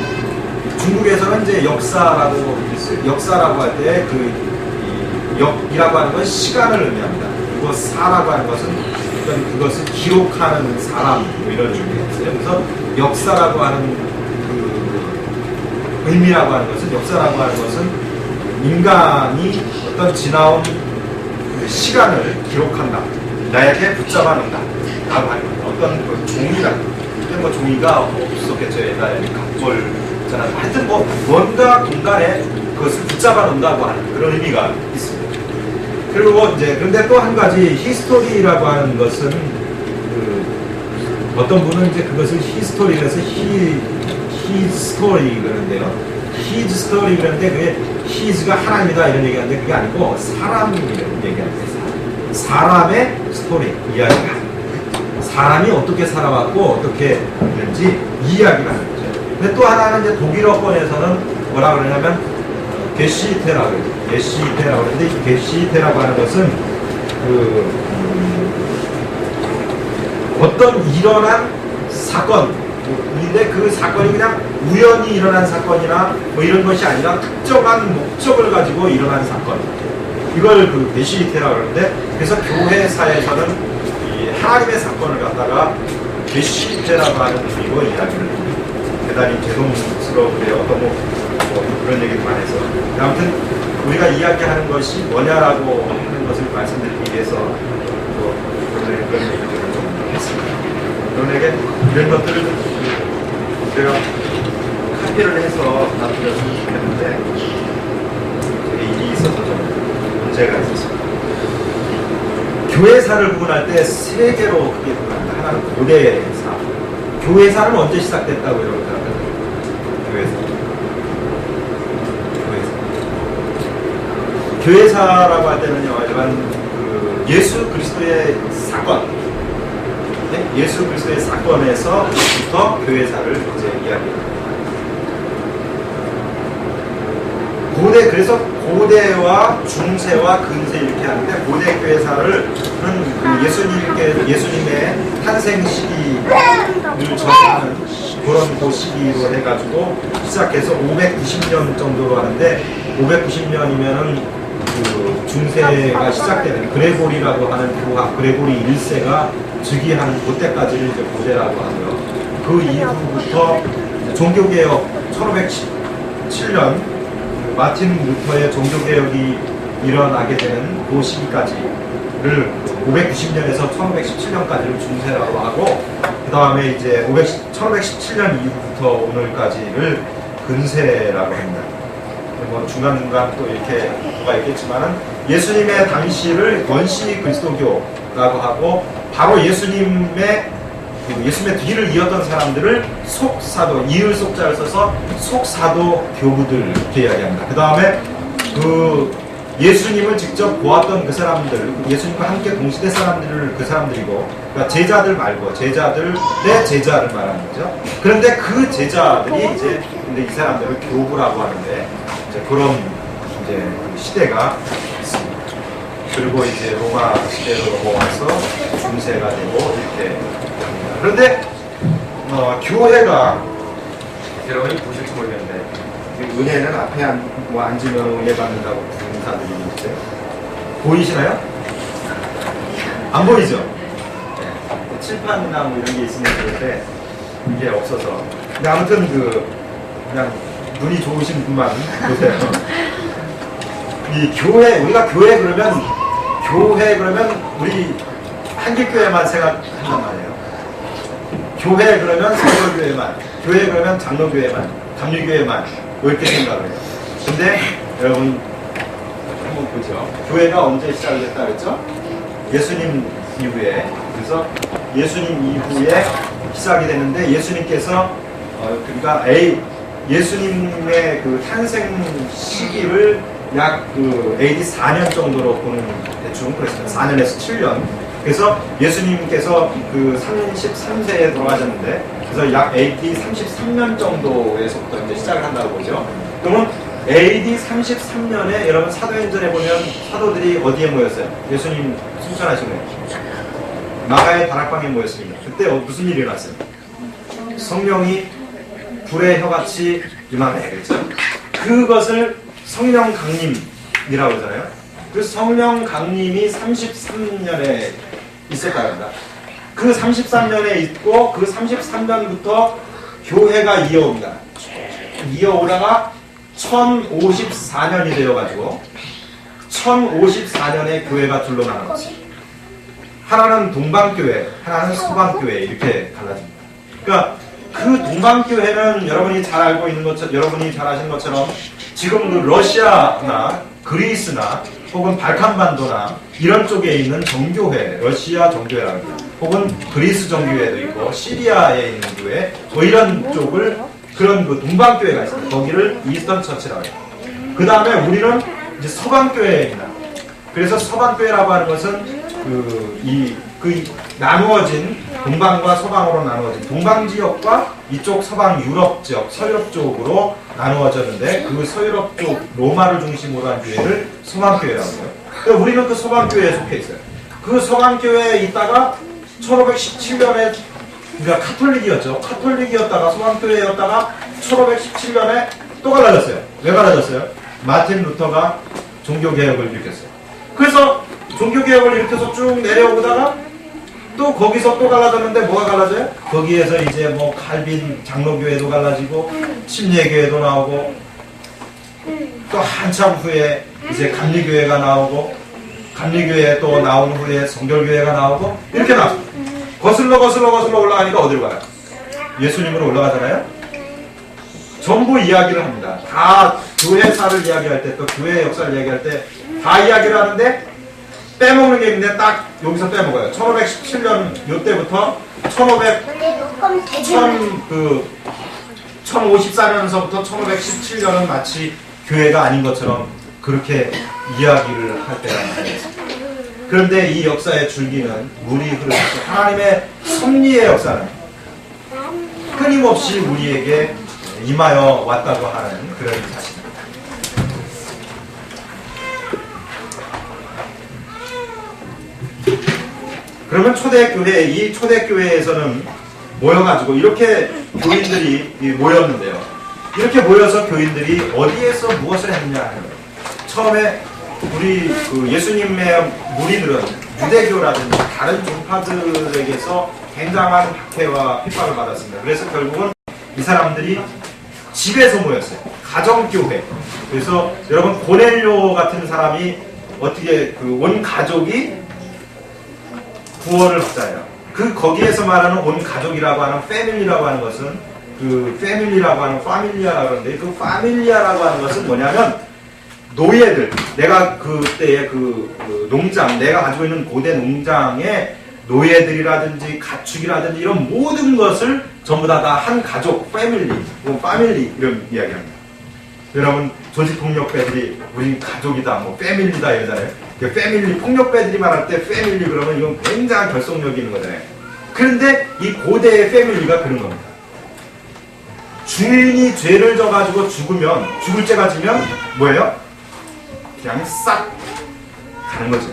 중국에서는 이제 역사라고 할 때 역이라고 하는 건 시간을 의미합니다. 그리고 사라고 하는 것은 그것을 기록하는 사람, 뭐 이런 의미가 있어요. 그래서 역사라고 하는 그 의미라고 하는 것은, 역사라고 하는 것은 인간이 어떤 지나온 그 시간을 기록한다, 나에게 붙잡아 놓는다 라고 하는 겁니다. 어떤 그 종이다, 뭐 종이가 없었겠죠. 옛날에 각벌잖아요. 하여튼 뭔가 공간에 그것을 붙잡아 놓는다고 하는 그런 의미가 있습니다. 그리고 그런데 또 한 가지, 히스토리라고 하는 것은, 어떤 분은 이제 그것을 히스토리에서 히스토리 그러는데요. 히스토리 그러는데 그게 히즈가 하나님이다 이런 얘기하는데 그게 아니고 사람이라고 얘기하는데, 사람의 스토리, 이야기가, 사람이 어떻게 살아왔고 어떻게 됐는지 이야기가 하는 거죠. 근데 또 하나는 이제 독일어권에서는 뭐라 그러냐면 게시테라고 해요. 게시테라고 하는데, 이 게시테라고 하는 것은 어떤 일어난 사건, 근데 그 사건이 그냥 우연히 일어난 사건이나 뭐 이런 것이 아니라 특정한 목적을 가지고 일어난 사건. 이걸 그 메시지테라고 그러는데, 그래서 교회사에서는 이 하나님의 사건을 갖다가 메시지테라고 하는 의미로 이야기를 대단히 죄송스러운데요. 너무 뭐 그런 얘기를 많이 해서. 아무튼 우리가 이야기하는 것이 뭐냐라고 하는 것을 말씀드리기 위해서 또 그런 얘기를 좀 했습니다. 여러분에게 이런 것들을 제가 카피를 해서 놔드렸으면 좋겠는데 일이 있어서 좀 문제가 있었습니다. 교회사를 구분할 때 세 개로 크게 구분합니다. 하나는 고대사. 교회사는 언제 시작됐다고 여러분 생각하세요? 교회사라고 할 때는요, 일반 그 예수 그리스도의 사건, 네? 예수 그리스도의 사건에서부터 교회사를 이제 이야기합니다. 그래서 고대와 중세와 근세 이렇게 하는데, 고대 교회사를 그 예수님의 탄생 시기를 전하는 그런 그 시기로 해가지고 시작해서 590년 정도로 하는데, 590년이면은 그 중세가 시작되는 그레고리라고 하는 교황 그레고리 1세가 즉위한 그때까지를 이제 고대라고 하고요. 그 이후부터 종교개혁 1517년 마틴 루터의 종교개혁이 일어나게 되는 그 시기까지를 590년에서 1517년까지를 중세라고 하고, 그 다음에 이제 1517년 이후부터 오늘까지를 근세라고 합니다. 뭐 중간중간 또 이렇게 뭐가 있겠지만은 예수님의 당시를 원시 그리스도교라고 하고, 바로 예수님의 뒤를 이었던 사람들을 속사도, 이을 속자를 써서 속사도 교부들 이렇게 이야기합니다. 그 다음에 그 예수님을 직접 보았던 그 사람들, 예수님과 함께 동시대 사람들을 그 사람들이고, 그러니까 제자들 말고 제자들의 제자를 말하는 거죠. 그런데 그 제자들이 이제 근데 이 사람들을 교부라고 하는데, 이제 그런 이제 시대가 있습니다. 그리고 이제 로마 시대로 넘어와서 중세가 되고 이렇게 합니다. 그런데 교회가 여러분이 보실지 모르겠는데, 은혜는 앞에 앉으면 은혜 받는다고 인사드리는 거죠. 보이시나요? 안 보이죠? 네. 칠판이나 뭐 이런 게 있으면 좋은데 이게 없어서. 근데 아무튼 그냥 눈이 좋으신 분만 보세요. 이 교회, 우리가 교회 그러면 우리 한길교회만 생각한단 말이에요. 교회 그러면 서울교회만, 교회 그러면 장로교회만, 감리교회만 이렇게 생각을 해요. 근데 여러분 한번 보죠. 교회가 언제 시작이 됐다 그랬죠? 예수님 이후에. 그래서 예수님 이후에 시작이 됐는데, 예수님께서 그러니까 예수님의 그 탄생 시기를 약 AD 4년 정도로 보는, 대충 그랬습니다. 4년에서 7년. 그래서 예수님께서 그 33세에 돌아가셨는데, 그래서 약 AD 33년 정도에서부터 이제 시작을 한다고 보죠. 그러면 AD 33년에 여러분 사도행전에 보면 사도들이 어디에 모였어요? 예수님 승천하신 거예요. 마가의 다락방에 모였습니다. 그때 무슨 일이 일어났어요? 성령이 불의 혀같이 임하네, 그렇죠? 그것을 성령 강림이라고 하잖아요. 그 성령 강림이 33년에 있었다고 합니다. 그 33년에 있고, 그 33년부터 교회가 이어옵니다. 이어오다가 1054년이 되어가지고 1054년에 교회가 둘로 나눠졌어요. 하나는 동방교회, 하나는 서방교회 이렇게 갈라집니다. 그러니까 그 동방교회는 여러분이 잘 알고 있는 것처럼, 여러분이 잘 아시는 것처럼 지금 그 러시아나 그리스나 혹은 발칸반도나 이런 쪽에 있는 정교회, 러시아 정교회라고 합니다. 혹은 그리스 정교회도 있고 시리아에 있는 교회, 뭐 이런 쪽을, 그런 그 동방교회가 있습니다. 거기를 이스턴 처치라고 해요. 그 다음에 우리는 이제 서방교회입니다. 그래서 서방교회라고 하는 것은 나누어진, 동방과 서방으로 나누어진 동방 지역과 이쪽 서방 유럽 지역, 서유럽 쪽으로 나누어졌는데, 그 서유럽 쪽 로마를 중심으로 한 교회를 서방교회라고 해요. 그러니까 우리는 그 서방교회에 속해 있어요. 그 서방교회에 있다가 1517년에 그러니까 카톨릭이었죠. 카톨릭이었다가 소망교회였다가 1517년에 또 갈라졌어요. 왜 갈라졌어요? 마틴 루터가 종교개혁을 일으켰어요. 그래서 종교개혁을 일으켜서 쭉 내려오다가 또 거기서 또 갈라졌는데 뭐가 갈라져요? 거기에서 이제 뭐 칼빈 장로교회도 갈라지고 침례교회도 나오고 또 한참 후에 이제 감리교회가 나오고 감리교회 또 나온 후에 성결교회가 나오고 이렇게 나왔어요. 거슬러 올라가니까 어디로 가요? 예수님으로 올라가잖아요. 전부 이야기를 합니다. 다 교회사를 이야기할 때 또 교회 역사를 이야기할 때 다 이야기를 하는데 빼먹는 게 있는데 딱 여기서 빼먹어요. 1517년 요때부터 1054년서부터 1517년은 마치 교회가 아닌 것처럼 그렇게 이야기를 할 때란 말이에요. 그런데 이 역사의 줄기는 물이 흐르면서 하나님의 섭리의 역사는 끊임없이 우리에게 임하여 왔다고 하는 그런 사실입니다. 그러면 초대교회, 이 초대교회에서는 모여가지고 이렇게 교인들이 모였는데요. 이렇게 모여서 교인들이 어디에서 무엇을 했느냐 하는 거예요. 처음에 우리 예수님의 무리들은 유대교라든지 다른 종파들에게서 굉장한 박해와 핍박을 받았습니다. 그래서 결국은 이 사람들이 집에서 모였어요. 가정교회. 그래서 여러분 고넬료 같은 사람이 어떻게 온 가족이 구원을 받잖아요. 거기에서 말하는 온 가족이라고 하는 패밀리라고 하는 것은 패밀리라고 하는 파밀리아라고 하는데 그 파밀리아라고 하는 것은 뭐냐면 노예들, 내가 그때의 농장, 내가 가지고 있는 고대 농장의 노예들이라든지 가축이라든지 이런 모든 것을 전부 다 한 가족, 패밀리 이런 이야기합니다. 여러분 조직폭력배들이 우린 가족이다, 패밀리다 이러잖아요. 패밀리, 폭력배들이 말할 때 패밀리 그러면 이건 굉장한 결속력이 있는 거잖아요. 그런데 이 고대의 패밀리가 그런 겁니다. 주인이 죄를 져가지고 죽을 죄가 지면 뭐예요? 그냥 싹 가는 거죠.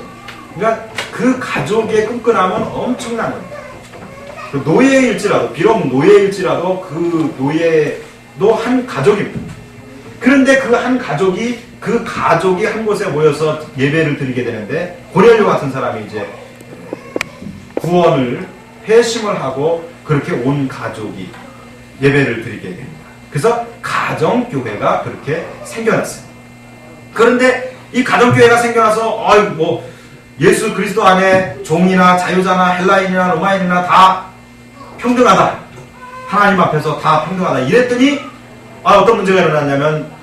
그러니까 그 가족의 끈끈함은 엄청난 겁니다. 노예일지라도, 비록 노예일지라도 그 노예도 한 가족입니다. 그런데 그 한 가족이 한 곳에 모여서 예배를 드리게 되는데 고넬료 같은 사람이 이제 구원을 회심을 하고 그렇게 온 가족이 예배를 드리게 됩니다. 그래서 가정교회가 그렇게 생겨났어요. 그런데 이 가정교회가 생겨나서 예수 그리스도 안에 종이나 자유자나 헬라인이나 로마인이나 다 평등하다. 하나님 앞에서 다 평등하다. 이랬더니 어떤 문제가 일어났냐면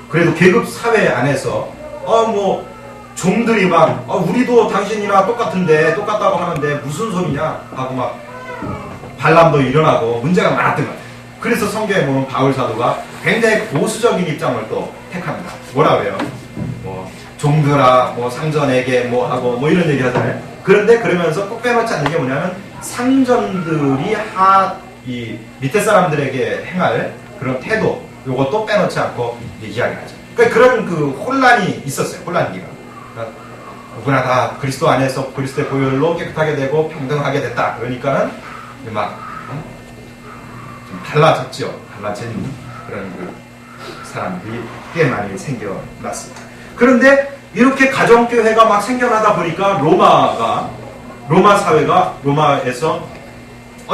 그래도 계급 사회 안에서 종들이 우리도 당신이나 똑같다고 하는데 무슨 소리냐 하고 막 반란도 일어나고 문제가 많았던 것 같아요. 그래서 성경에 보면 바울 사도가 굉장히 보수적인 입장을 또 택합니다. 뭐라 그래요? 종들아, 상전에게 하고 이런 얘기 하잖아요. 그런데 그러면서 꼭 빼놓지 않는 게 뭐냐면 상전들이 이 밑에 사람들에게 행할 그런 태도, 요것도 빼놓지 않고 이야기하죠. 그러니까 그런 혼란이 있었어요. 혼란기가. 그러니까 누구나 다 그리스도 안에서 그리스도의 보혈로 깨끗하게 되고 평등하게 됐다. 그러니까는 좀 달라졌죠. 달라진 그런 사람들이 꽤 많이 생겨났습니다. 그런데 이렇게 가정교회가 막 생겨나다 보니까 로마 사회가 로마에서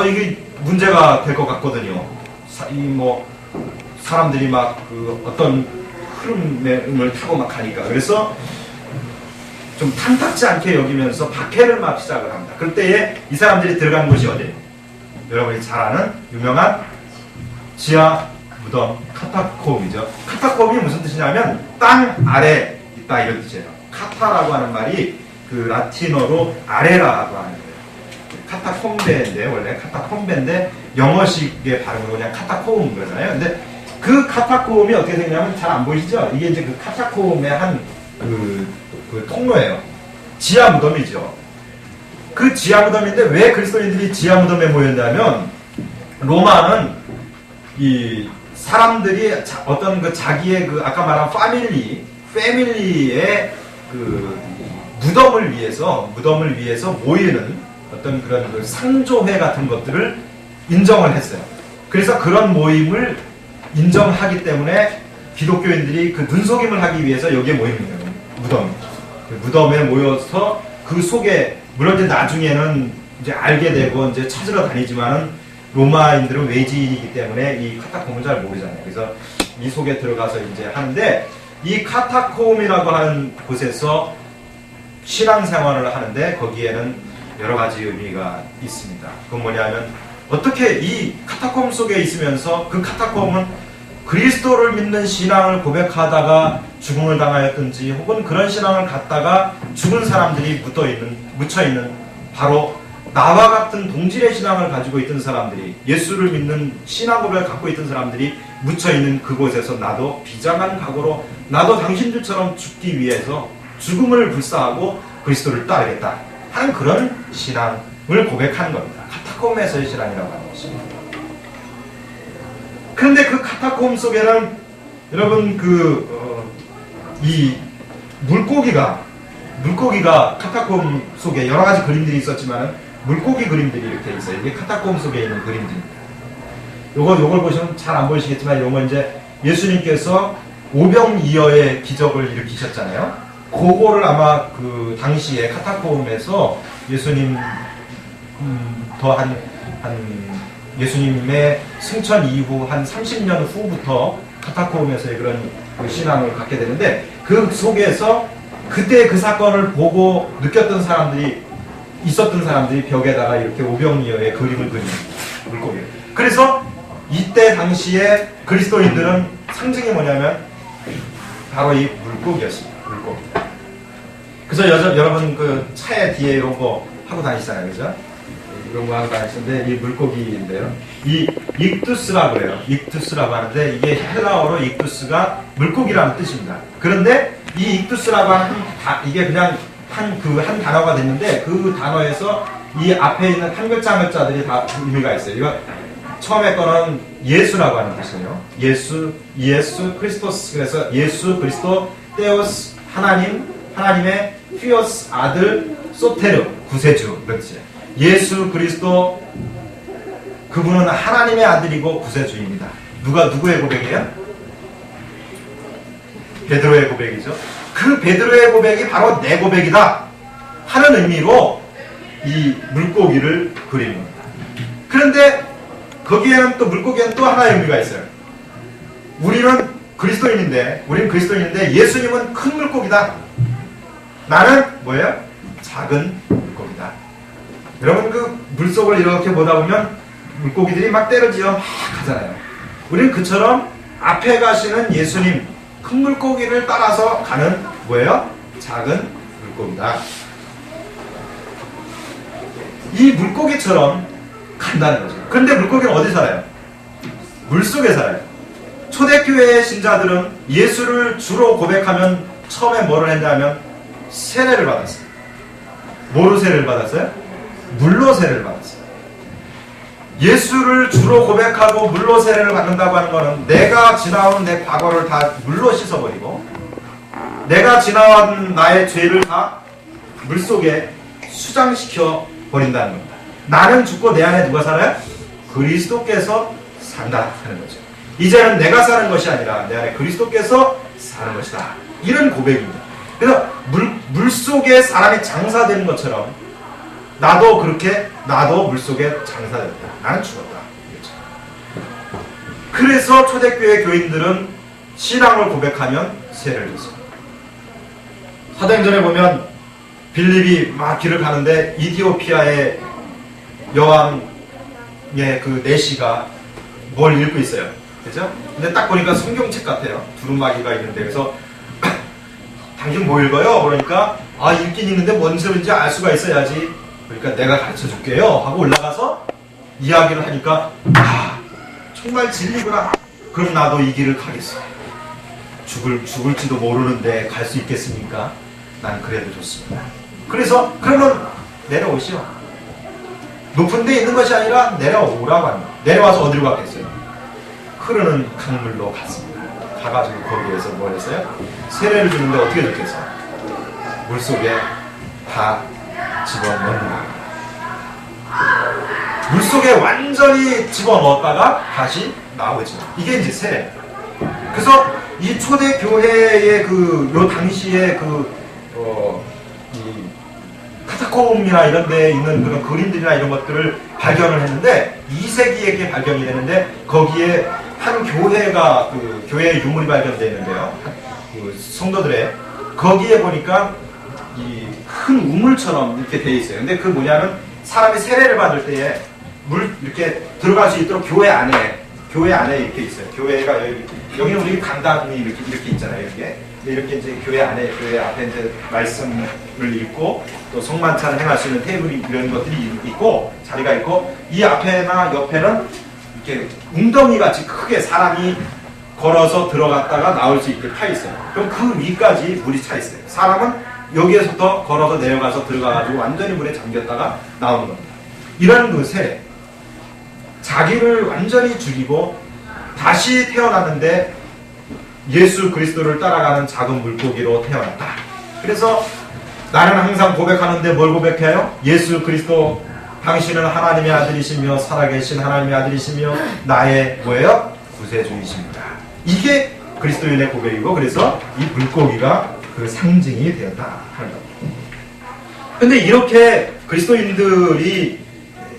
이게 문제가 될 것 같거든요. 사람들이 어떤 흐름을 타고 막 가니까. 그래서 좀 탐탁지 않게 여기면서 박해를 막 시작을 합니다. 그때에 이 사람들이 들어간 곳이 어디예요? 여러분이 잘 아는 유명한 지하 무덤 카타콤이죠. 카타콤이 무슨 뜻이냐면 땅 아래 있다 이런 뜻이에요. 카타라고 하는 말이 라틴어로 아래라고 하는 거예요. 카타콤베인데 원래 카타콤베인데 영어식의 발음으로 그냥 카타콤 그러잖아요. 근데 그 카타콤이 어떻게 생겼냐면 잘 안 보이시죠? 이게 이제 카타콤의 한 통로예요. 지하 무덤이죠. 그 지하 무덤인데 왜 그리스도인들이 지하 무덤에 모였냐면 로마는 이 사람들이 어떤 자기의 아까 말한 패밀리의 무덤을 위해서 모이는 어떤 그런 그 상조회 같은 것들을 인정을 했어요. 그래서 그런 모임을 인정하기 때문에 기독교인들이 그 눈속임을 하기 위해서 여기에 모이는 거예요. 무덤에 모여서 그 속에, 물론 이제 나중에는 이제 알게 되고 이제 찾으러 다니지만은 로마인들은 외지인이기 때문에 이 카타콤을 잘 모르잖아요. 그래서 이 속에 들어가서 이제 하는데, 이 카타콤이라고 하는 곳에서 신앙생활을 하는데 거기에는 여러 가지 의미가 있습니다. 그건 뭐냐면, 어떻게 이 카타콤 속에 있으면서 그 카타콤은 그리스도를 믿는 신앙을 고백하다가 죽음을 당하였든지, 혹은 그런 신앙을 갖다가 죽은 사람들이 묻혀있는 바로 나와 같은 동질의 신앙을 가지고 있던 사람들이, 예수를 믿는 신앙 고백을 갖고 있던 사람들이 묻혀있는 그곳에서 나도 비장한 각오로 나도 당신들처럼 죽기 위해서 죽음을 불사하고 그리스도를 따르겠다 하는 그런 신앙을 고백하는 겁니다. 카타콤에서의 신앙이라고 하는 것입니다. 그런데 그 카타콤 속에는 여러분 이 물고기가 카타콤 속에 여러 가지 그림들이 있었지만 물고기 그림들이 이렇게 있어요. 이게 카타콤 속에 있는 그림들입니다. 요걸 보시면 잘 안 보이시겠지만, 요거 이제 예수님께서 오병이어의 기적을 일으키셨잖아요. 그거를 아마 그 당시에 카타콤에서 예수님 예수님의 승천 이후 한 30년 후부터 카타콤에서의 그런 그 신앙을 갖게 되는데, 그 속에서 그때 그 사건을 보고 느꼈던 사람들이, 있었던 사람들이 벽에다가 이렇게 오병이어의 그림을 그린 물고기. 그래서 이때 당시에 그리스도인들은 상징이 뭐냐면 바로 이 물고기였습니다. 물고기. 그래서 여러분 그 차에 뒤에 이런 거 하고 다니시잖아요, 그죠? 이런 거 하고 다니시는데, 이 물고기인데요. 이 익투스라고 해요. 익투스라고 하는데, 이게 헬라어로 익투스가 물고기라는 뜻입니다. 그런데 이 익투스라고 하는 이게 그냥 한 단어가 됐는데, 그 단어에서 이 앞에 있는 한 글자 한 글자들이 다 의미가 있어요. 이거 처음에 거는 예수라고 하는 뜻이에요. 예수 크리스토스. 그래서 예수 그리스도, 테오스 하나님의 휘오스 아들, 소테르 구세주, 그렇지. 예수 그리스도, 그분은 하나님의 아들이고 구세주입니다. 누구의 고백이에요? 베드로의 고백이죠. 그 베드로의 고백이 바로 내 고백이다 하는 의미로 이 물고기를 그리는 겁니다. 그런데 거기에는 또 물고기에는 또 하나의 의미가 있어요. 우리는 그리스도인인데 예수님은 큰 물고기다. 나는 뭐예요? 작은 물고기다. 여러분 그 물속을 이렇게 보다 보면 물고기들이 막 때려지어 막 하잖아요. 우리는 그처럼 앞에 가시는 예수님, 큰 물고기를 따라서 가는 뭐예요? 작은 물고기다. 이 물고기처럼 간다는 거죠. 그런데 물고기는 어디 살아요? 물속에 살아요. 초대교회의 신자들은 예수를 주로 고백하면 처음에 뭐를 했냐면 세례를 받았어요. 뭐로 세례를 받았어요? 물로 세례를 받았어요. 예수를 주로 고백하고 물로 세례를 받는다고 하는 것은 내가 지나온 내 과거를 다 물로 씻어버리고, 내가 지나온 나의 죄를 다 물속에 수장시켜 버린다는 겁니다. 나는 죽고 내 안에 누가 살아요? 그리스도께서 산다 하는 거죠. 이제는 내가 사는 것이 아니라 내 안에 그리스도께서 사는 것이다. 이런 고백입니다. 그래서 물속에 사람이 장사되는 것처럼 나도 물속에 장사됐다. 나는 죽었다. 그래서 초대교회 교인들은 신앙을 고백하면 세례를 줬습니다. 사도행전에 보면 빌립이 막 길을 가는데 이디오피아의 여왕의 그 내시가 뭘 읽고 있어요. 그죠? 근데 딱 보니까 성경책 같아요. 두루마기가 있는데, 그래서 당신 뭐 읽어요? 그러니까 읽긴 읽는데 뭔 소리인지 알 수가 있어야지. 그러니까 내가 가르쳐 줄게요 하고 올라가서 이야기를 하니까 정말 진리구나. 그럼 나도 이 길을 가겠어. 죽을지도 모르는데 갈 수 있겠습니까? 난 그래도 좋습니다. 그래서 그러면 내려오시오. 높은 데 있는 것이 아니라 내려오라고 합니다. 내려와서 어디로 갔겠어요? 흐르는 강물로 갔습니다. 가가지고 거기에서 뭘 했어요? 세례를 주는데 어떻게 됐겠어요? 물속에 다 집어넣는 거예요. 물속에 완전히 집어넣었다가 다시 나오죠. 이게 이제 세례. 그래서 이 초대 교회의 요 당시에 이 카타콤이나 이런 데에 있는 그런 그림들이나 이런 것들을 발견을 했는데 2세기에 발견이 되는데 거기에 한 교회가 교회의 유물이 발견되는데요. 성도들의 거기에 보니까 이 큰 우물처럼 이렇게 돼 있어요. 근데 그 뭐냐면 사람이 세례를 받을 때에 물 이렇게 들어갈 수 있도록 교회 안에 이렇게 있어요. 교회가 여기 우리 강단이 이렇게 있잖아요. 이렇게 이제 교회 앞에 이제 말씀을 읽고 또 성만찬을 행할 수 있는 테이블이 이런 것들이 있고 자리가 있고 이 앞에나 옆에는 이렇게 웅덩이 같이 크게 사람이 걸어서 들어갔다가 나올 수 있게 파 있어요. 그럼 그 위까지 물이 차 있어요. 사람은 여기에서부터 걸어서 내려가서 들어가가지고 완전히 물에 잠겼다가 나오는 겁니다. 이런 그 세례. 자기를 완전히 죽이고 다시 태어났는데 예수 그리스도를 따라가는 작은 물고기로 태어났다. 그래서 나는 항상 고백하는데 뭘 고백해요? 예수 그리스도 당신은 하나님의 아들이시며 살아계신 하나님의 아들이시며 나의 뭐예요? 구세주이십니다. 이게 그리스도인의 고백이고 그래서 이 물고기가 그 상징이 되었다 하는 겁니다. 근데 이렇게 그리스도인들이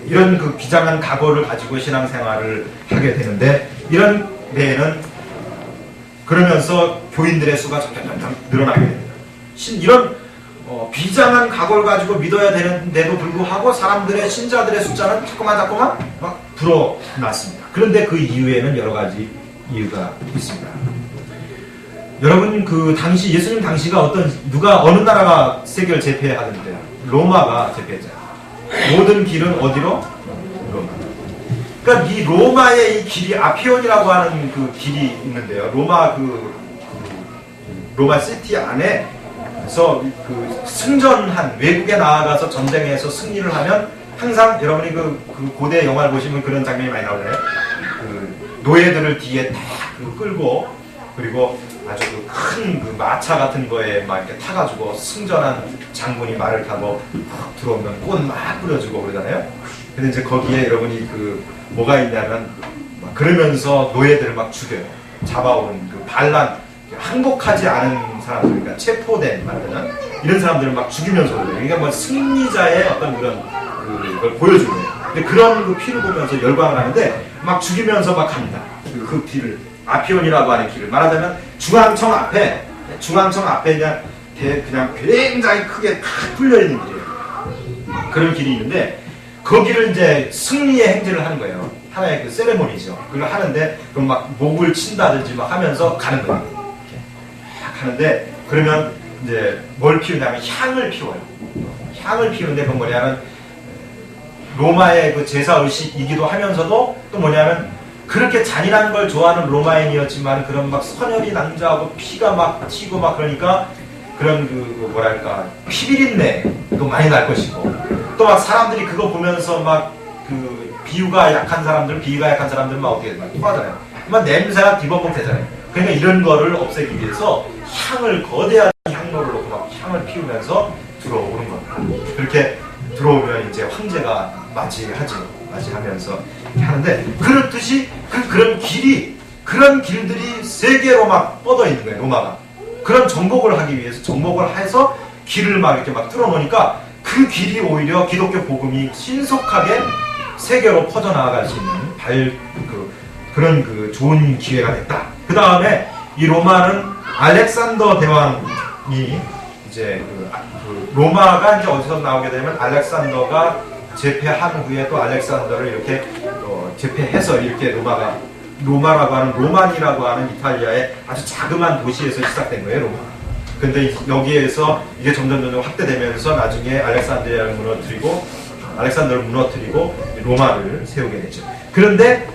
이런 그 비장한 각오를 가지고 신앙생활을 하게 되는데 이런 데에는 그러면서 교인들의 수가 점점 늘어나게 됩니다. 이런 비장한 각오를 가지고 믿어야 되는데도 불구하고 사람들의 신자들의 숫자는 자꾸만 막 불어났습니다. 그런데 그 이유에는 여러 가지 이유가 있습니다. 여러분 그 당시 예수님 당시가 누가 어느 나라가 세계를 제패하던데요? 로마가 제패했잖아요. 모든 길은 어디로? 로마. 그러니까 이 로마의 이 길이 아피온이라고 하는 그 길이 있는데요. 로마 시티 안에서 그 승전한 외국에 나아가서 전쟁에서 승리를 하면 항상 여러분이 그 고대 영화를 보시면 그런 장면이 많이 나오잖아요. 그 노예들을 뒤에 딱 끌고 그리고 아주 큰 그 마차 같은 거에 막 이렇게 타가지고 승전한 장군이 말을 타고 들어오면 꽃 막 뿌려주고 그러잖아요. 근데 이제 거기에 여러분이 뭐가 있냐면 막 그러면서 노예들을 막 죽여요. 잡아오는 그 반란, 항복하지 않은 사람들, 그러니까 체포된 말하자면 이런 사람들을 막 죽이면서 그래요. 그러니까 뭐 승리자의 어떤 그걸 보여주는 거예요. 근데 그런 그 피를 보면서 열광을 하는데 막 죽이면서 막 갑니다. 그 길을. 아피온이라고 하는 길을 말하자면 중앙청 앞에 그냥 굉장히 크게 탁 뚫려 있는 길이에요. 그런 길이 있는데 거기를 이제 승리의 행진을 하는 거예요. 하나의 그 세레모니죠. 그걸 하는데 그럼 막 목을 친다든지 막 하면서 가는 거예요. 이렇게 막 하는데 그러면 이제 뭘 피우냐면 향을 피워요. 향을 피우는데 그건 뭐냐면 로마의 그 제사 의식이기도 하면서도 또 뭐냐면 그렇게 잔인한 걸 좋아하는 로마인이었지만 그런 막 선혈이 낭자하고 피가 막 튀고 막 그러니까 그런 뭐랄까 피비린내도 많이 날 것이고 또 막 사람들이 그거 보면서 막 비위가 약한 사람들은 막 어떻게 막 토하잖아요. 막 냄새가 뒤범벅 되잖아요. 그러니까 이런 거를 없애기 위해서 거대한 향로를 놓고 막 향을 피우면서 들어오는 겁니다. 그렇게 들어오면 이제 황제가 맞이하면서 하는데 그렇듯이 그런 길들이 세계로 막 뻗어 있는 거예요. 로마가 그런 정복을 하기 위해서 정복을 해서 길을 막 이렇게 막 뚫어놓으니까 그 길이 오히려 기독교 복음이 신속하게 세계로 퍼져나갈 수 있는 그런 좋은 기회가 됐다. 그 다음에 이 로마는 알렉산더 대왕이 이제 로마가 이제 어디서 나오게 되면 알렉산더가 제패한 후에 또 알렉산더를 이렇게 제패해서 이렇게 로마라고 하는 로만이라고 하는 이탈리아의 아주 자그마한 도시에서 시작된 거예요. 로마. 근데 여기에서 이게 점점 확대되면서 나중에 알렉산드리아를 무너뜨리고 로마를 세우게 되죠. 그런데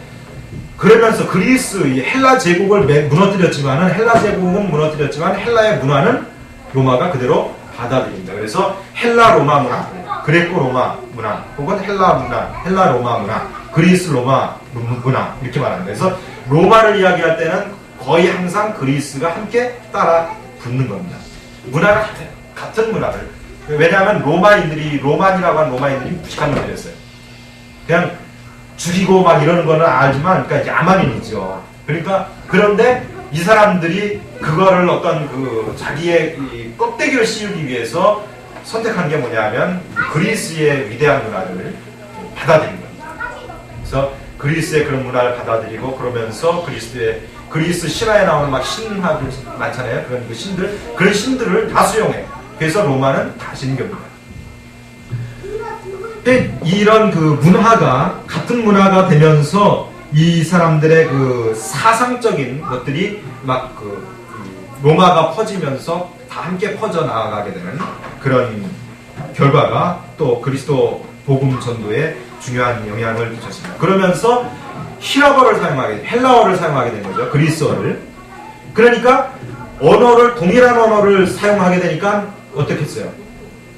그러면서 그리스 헬라 제국을 무너뜨렸지만 헬라의 문화는 로마가 그대로 받아들입니다. 그래서 헬라 로마 문화, 그레코 로마 문화, 혹은 헬라 문화, 헬라 로마 문화, 그리스 로마 문화 이렇게 말합니다. 그래서 로마를 이야기할 때는 거의 항상 그리스가 함께 따라 붙는 겁니다. 문화가 같은 문화를 왜냐하면 로만이라고 하는 로마인들이 무식한 놈들이었어요. 그냥 죽이고 막 이러는 거는 알지만, 그러니까 야만인이죠. 그러니까, 그런데 이 사람들이 그거를 어떤 그 자기의 이 껍데기를 씌우기 위해서 선택한 게 뭐냐면 그리스의 위대한 문화를 받아들인 겁니다. 그래서 그리스의 그런 문화를 받아들이고, 그러면서 그리스 신화에 나오는 막 신화들 많잖아요. 그런 신들을 다 수용해. 그래서 로마는 다 신교입니다. 이런 그 문화가 같은 문화가 되면서 이 사람들의 그 사상적인 것들이 막 그 로마가 퍼지면서 다 함께 퍼져 나아가게 되는 그런 결과가 또 그리스도 복음 전도에 중요한 영향을 미쳤습니다. 그러면서 헬라어를 사용하게 된 거죠. 그리스어를. 그러니까 동일한 언어를 사용하게 되니까 어떻게 했어요?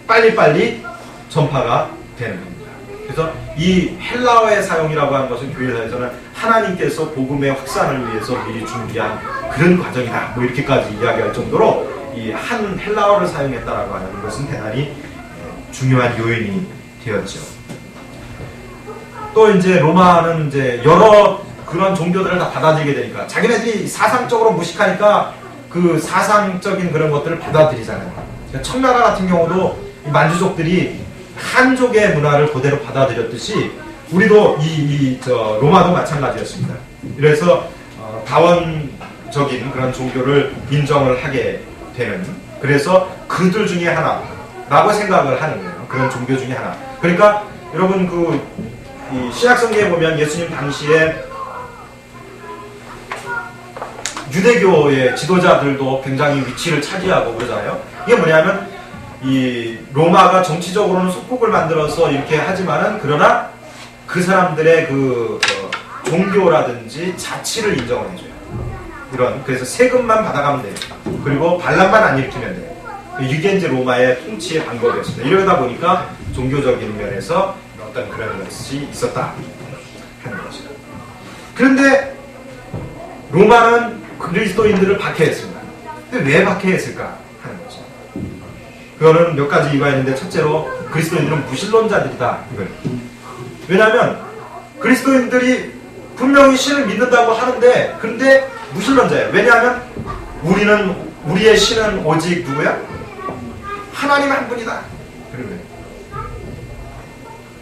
빨리빨리 전파가 되는 겁니다. 그래서 이 헬라어의 사용이라고 하는 것은 교회에서는 하나님께서 복음의 확산을 위해서 미리 준비한 그런 과정이다. 뭐 이렇게까지 이야기할 정도로 이 한 헬라어를 사용했다라고 하는 것은 대단히 중요한 요인이 되었죠. 또 이제 로마는 이제 여러 그런 종교들을 다 받아들이게 되니까 자기네들이 사상적으로 무식하니까 그 사상적인 그런 것들을 받아들이잖아요. 청나라 같은 경우도 이 만주족들이 한족의 문화를 그대로 받아들였듯이 우리도 로마도 마찬가지였습니다. 그래서 다원적인 그런 종교를 인정을 하게 되는, 그래서 그들 중에 하나라고 생각을 하는 거예요. 그런 종교 중에 하나. 그러니까 여러분 이 신약성경에 보면 예수님 당시에 유대교의 지도자들도 굉장히 위치를 차지하고 그러잖아요. 이게 뭐냐면 이 로마가 정치적으로는 속국을 만들어서 이렇게 하지만은 그러나 그 사람들의 종교라든지 자치를 인정을 해줘요. 그래서 세금만 받아가면 돼요. 그리고 반란만 안 일으키면 돼요. 이게 이제 로마의 통치의 방법이었습니다. 이러다 보니까 종교적인 면에서 어떤 그런 것이 있었다 하는 거죠. 그런데 로마는 그리스도인들을 박해했습니다. 근데 왜 박해했을까 하는 거죠. 그거는 몇 가지 이유가 있는데, 첫째로 그리스도인들은 무신론자들이다. 이걸. 왜냐하면 그리스도인들이 분명히 신을 믿는다고 하는데, 그런데 무신론자예요. 왜냐하면 우리의 신은 오직 누구야? 하나님 한 분이다. 그러면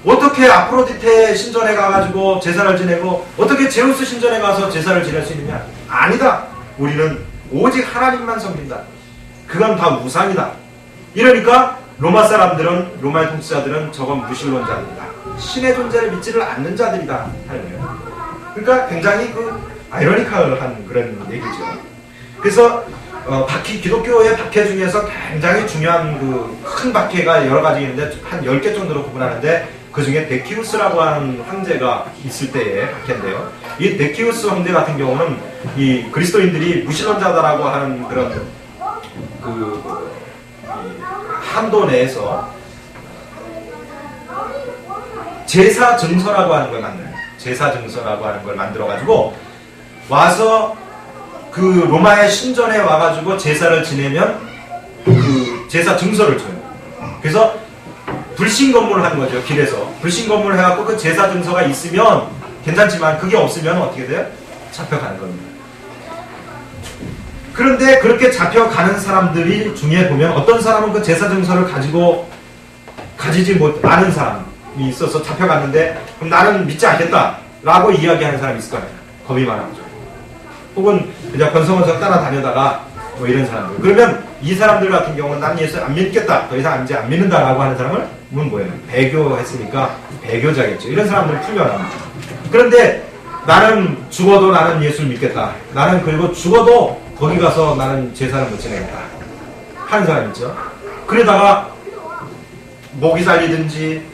어떻게 아프로디테 신전에 가가지고 제사를 지내고 어떻게 제우스 신전에 가서 제사를 지낼 수 있느냐? 아니다. 우리는 오직 하나님만 섬긴다. 그건 다 우상이다. 이러니까 로마의 통치자들은 저건 무신론자들이다. 신의 존재를 믿지를 않는 자들이다 하는 거예요. 그러니까 굉장히 아이러니컬한 그런 얘기죠. 그래서 기독교의 박해 중에서 굉장히 중요한 큰 박해가 여러 가지 있는데 한 10개 정도로 구분하는데, 그 중에 데키우스라고 하는 황제가 있을 때의 박해인데요. 이 데키우스 황제 같은 경우는 이 그리스도인들이 무신론자다라고 하는 그런 한도 내에서 제사 증서라고 하는 걸 만들어요. 제사 증서라고 하는 걸 만들어가지고 와서 그 로마의 신전에 와가지고 제사를 지내면 그 제사 증서를 줘요. 그래서 불신검문을 하는 거죠. 길에서 불신검문을 해갖고 그 제사 증서가 있으면 괜찮지만 그게 없으면 어떻게 돼요? 잡혀가는 겁니다. 그런데 그렇게 잡혀가는 사람들이 중에 보면 어떤 사람은 그 제사 증서를 가지지 않은 사람이 있어서 잡혀갔는데, 그럼 나는 믿지 않겠다 라고 이야기하는 사람이 있을 거예요. 겁이 많아가지고. 혹은 그냥 건성건성 따라다니다가 뭐 이런 사람들. 그러면 이 사람들 같은 경우는 난 예수 안 믿겠다, 더 이상 이제 안 믿는다라고 하는 사람을 뭐예요? 배교했으니까 배교자겠죠. 이런 사람들을 풀려납니다. 그런데 나는 죽어도 나는 예수를 믿겠다. 나는 그리고 죽어도 거기 가서 나는 제사를 못 지내겠다 하는 사람 있죠. 그러다가 목이 잘리든지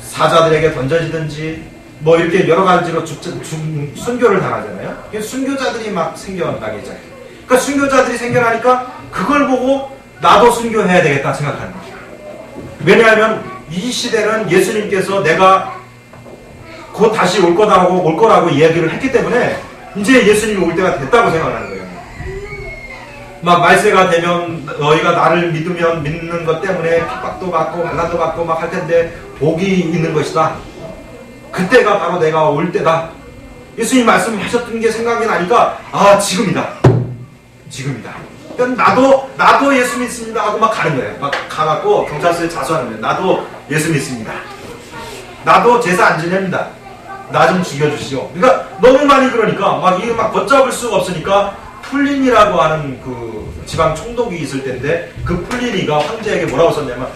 사자들에게 던져지든지 뭐 이렇게 여러 가지로 순교를 당하잖아요. 순교자들이 막 생겨나기 시작해요. 그러니까 순교자들이 생겨나니까 그걸 보고 나도 순교해야 되겠다 생각하는 거죠. 왜냐하면 이 시대는 예수님께서 내가 곧 다시 올 거라고 이야기를 했기 때문에 이제 예수님이 올 때가 됐다고 생각하는 거예요. 막 말세가 되면 너희가 나를 믿으면 믿는 것 때문에 핍박도 받고 환난도 받고 막 할 텐데 복이 있는 것이다. 그때가 바로 내가 올 때다. 예수님 말씀하셨던 게 생각이 나니까 지금이다. 지금이다. 그러니까 나도 예수 믿습니다 하고 막 가는 거예요. 막 가갖고 경찰서에 자수하는 거예요. 나도 예수 믿습니다. 나도 제사 안 지냅니다. 나 좀 죽여주시오. 그러니까 너무 많이 그러니까 이거 막 걷잡을 수가 없으니까 풀리니라고 하는 그 지방 총독이 있을 텐데 그 풀리니가 황제에게 뭐라고 썼냐면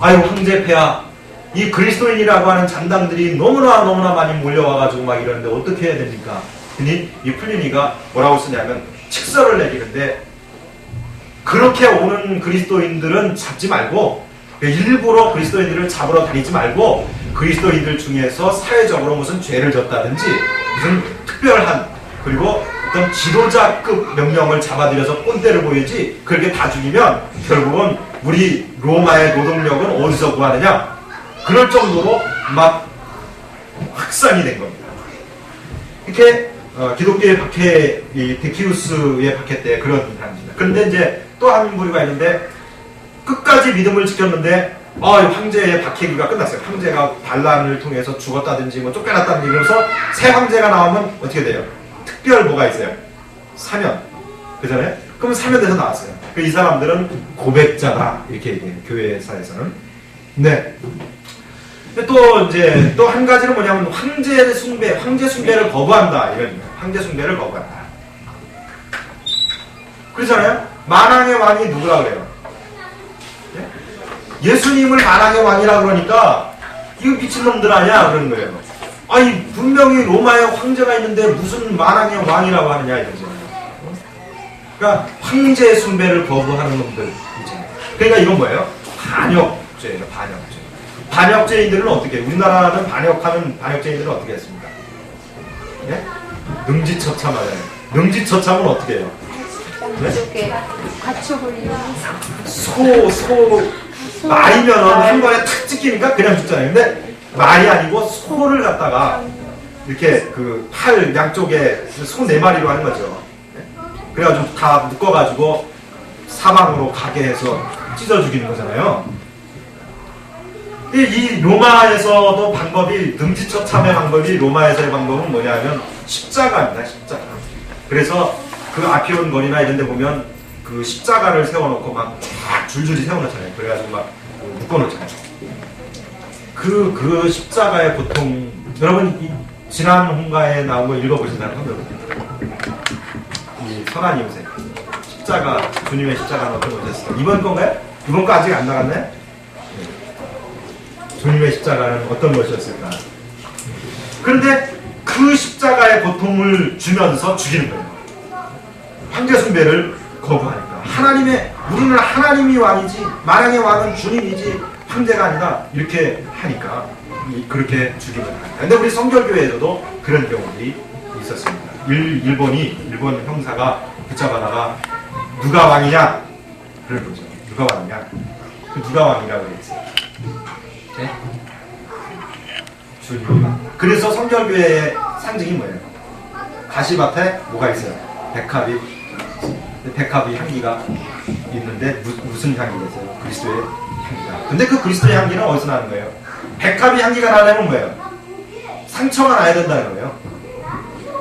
아유 황제폐하 이 그리스도인이라고 하는 잔당들이 너무나 많이 몰려와가지고 막 이러는데 어떻게 해야 됩니까? 그니 이 풀리니가 뭐라고 쓰냐면 칙서를 내리는데 그렇게 오는 그리스도인들은 잡지 말고 일부러 그리스도인들을 잡으러 다니지 말고 그리스도인들 중에서 사회적으로 무슨 죄를 졌다든지 무슨 특별한 그리고 어떤 지도자급 명령을 잡아들여서 꼰대를 보이지 그렇게 다 죽이면 결국은 우리 로마의 노동력은 어디서 구하느냐 그럴 정도로 막 확산이 된 겁니다. 이렇게 기독교의 박해, 이 데키우스의 박해 때 그런 사람입니다. 그런데 이제 또 한 부류가 있는데 끝까지 믿음을 지켰는데 황제의 박해기가 끝났어요. 황제가 반란을 통해서 죽었다든지 뭐 쫓겨났다든지 이러면서 새 황제가 나오면 어떻게 돼요? 특별 뭐가 있어요? 사면. 그잖아요? 그럼 사면돼서 나왔어요. 이 사람들은 고백자다. 이렇게 얘기해요. 교회사에서는. 네. 또 한 가지는 뭐냐면 황제 숭배를 거부한다. 이런 거예요. 황제 숭배를 거부한다. 그렇잖아요? 만왕의 왕이 누구라 그래요? 네? 예수님을 만왕의 왕이라 그러니까 이거 미친놈들 아니야? 그런 거예요. 아니 분명히 로마에 황제가 있는데 무슨 만왕의 왕이라고 하느냐 이거죠. 그러니까 황제 숭배를 거부하는 놈들 있잖아요. 그러니까 이건 뭐예요? 반역죄예요. 반역죄. 반역죄인들은 어떻게 해요? 우리나라는 반역죄인들은 어떻게 했습니까? 네? 능지처참하잖아요. 능지처참은 어떻게 해요? 이렇게 가축을 이용해서 말이면은 한 번에 탁 찍히니까 그냥 죽잖아요. 근데 말이 아니고 소를 갖다가 이렇게 그 팔 양쪽에 소 4마리로 하는 거죠. 그래가지고 다 묶어가지고 사방으로 가게 해서 찢어 죽이는 거잖아요. 이 로마에서도 방법이 능지처참의 방법이 로마에서의 방법은 뭐냐면 십자가입니다. 십자가. 그래서 그 아피온 거리나 이런 데 보면 그 십자가를 세워놓고 막 쫙 줄줄이 세워놓잖아요. 그래가지고 막 묶어놓잖아요. 그 십자가의 고통 여러분 지난 홍가에 나온 거 읽어보시나요? 이 선한 이웃의 십자가 주님의 십자가는 어떤 것이었을까? 이번 건가요? 이번 거 아직 안 나갔나요? 네. 주님의 십자가는 어떤 것이었을까? 그런데 그 십자가의 고통을 주면서 죽이는 거예요. 황제 숭배를 거부하니까 우리는 하나님이 왕이지 만왕의 왕은 주님이지 황제가 아니다 이렇게 하니까 그렇게 죽임을 합니다. 근데 우리 성결교회에서도 그런 경우들이 있었습니다. 일본 형사가 붙잡아다가 누가 왕이냐 그런 거죠. 누가 왕이냐 누가 왕이라고 그랬어요. 네? 주님. 그래서 성결교회의 상징이 뭐예요? 가시밭에 뭐가 있어요? 백합이 향기가 있는데 무슨 향기가 있어요? 그리스도의 향기가. 근데 그 그리스도의 향기는 어디서 나는 거예요? 백합이 향기가 나려면 뭐예요? 상처가 나야 된다는 거예요.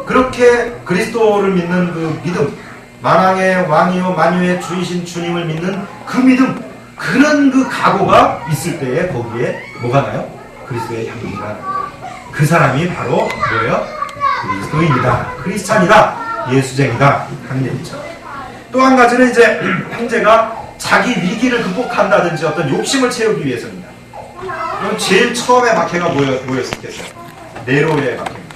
그렇게 그리스도를 믿는 그 믿음, 만왕의 왕이요 만유의 주이신 주님을 믿는 그 믿음, 그런 그 각오가 있을 때에 거기에 뭐가 나요? 그리스도의 향기가 납니다. 그 사람이 바로 뭐예요? 그리스도인이다, 크리스찬이다, 예수쟁이다 하는 얘기죠. 또 한 가지는 이제 황제가 자기 위기를 극복한다든지 어떤 욕심을 채우기 위해서입니다. 그럼 제일 처음에 박해가 뭐였겠어요? 네로의 박해입니다.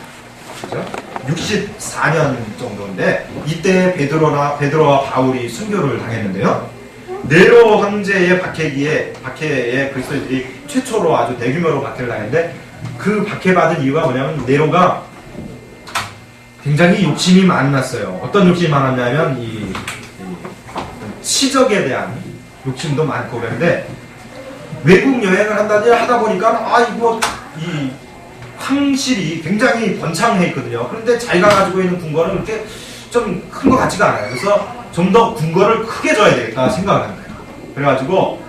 그죠? 64년 정도인데 이때 베드로와 바울이 순교를 당했는데요. 네로 황제의 박해에 그리스도인들이 최초로 아주 대규모로 박해를 당했는데 그 박해받은 이유가 뭐냐면 네로가 굉장히 욕심이 많았어요. 어떤 욕심이 많았냐면 이 치적에 대한 욕심도 많고 그런데 외국 여행을 하다 보니까 이 황실이 굉장히 번창해 있거든요. 그런데 자기가 가지고 있는 궁궐은 그렇게 좀 큰 것 같지가 않아요. 그래서 좀 더 궁궐을 크게 줘야 되겠다 생각을 한 거예요. 그래가지고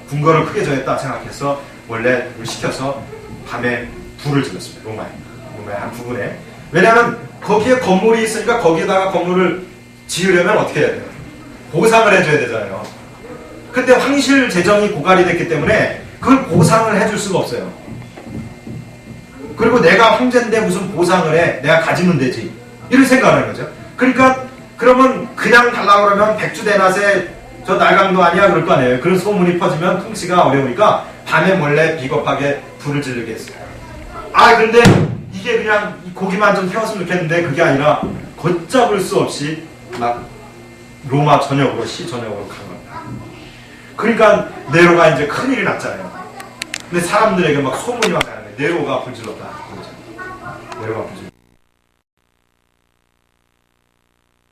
궁궐을 크게 줘야겠다 생각해서 원래 시켜서 밤에 불을 질렀습니다. 로마의 한 부분에. 왜냐하면 거기에 건물이 있으니까 거기에다가 건물을 지으려면 어떻게 해야 돼요? 보상을 해줘야 되잖아요. 근데 황실 재정이 고갈이 됐기 때문에 그걸 보상을 해줄 수가 없어요. 그리고 내가 황제인데 무슨 보상을 해? 내가 가지면 되지. 이런 생각을 하는 거죠. 그러니까 그러면 그냥 달라고 그러면 백주대낮에 저 날강도 아니야 그럴 거 아니에요. 그런 소문이 퍼지면 통치가 어려우니까 밤에 몰래 비겁하게 불을 지르게 했어요. 아 근데 이게 그냥 고기만 좀 태웠으면 좋겠는데 그게 아니라 걷잡을 수 없이 막 로마 전역으로 시 전역으로 간 겁니다. 그러니까 네로가 이제 큰일이 났잖아요. 근데 사람들에게 막 소문이 막 나는 거예요. 네로가 불질렀다. 네로가 불질렀다.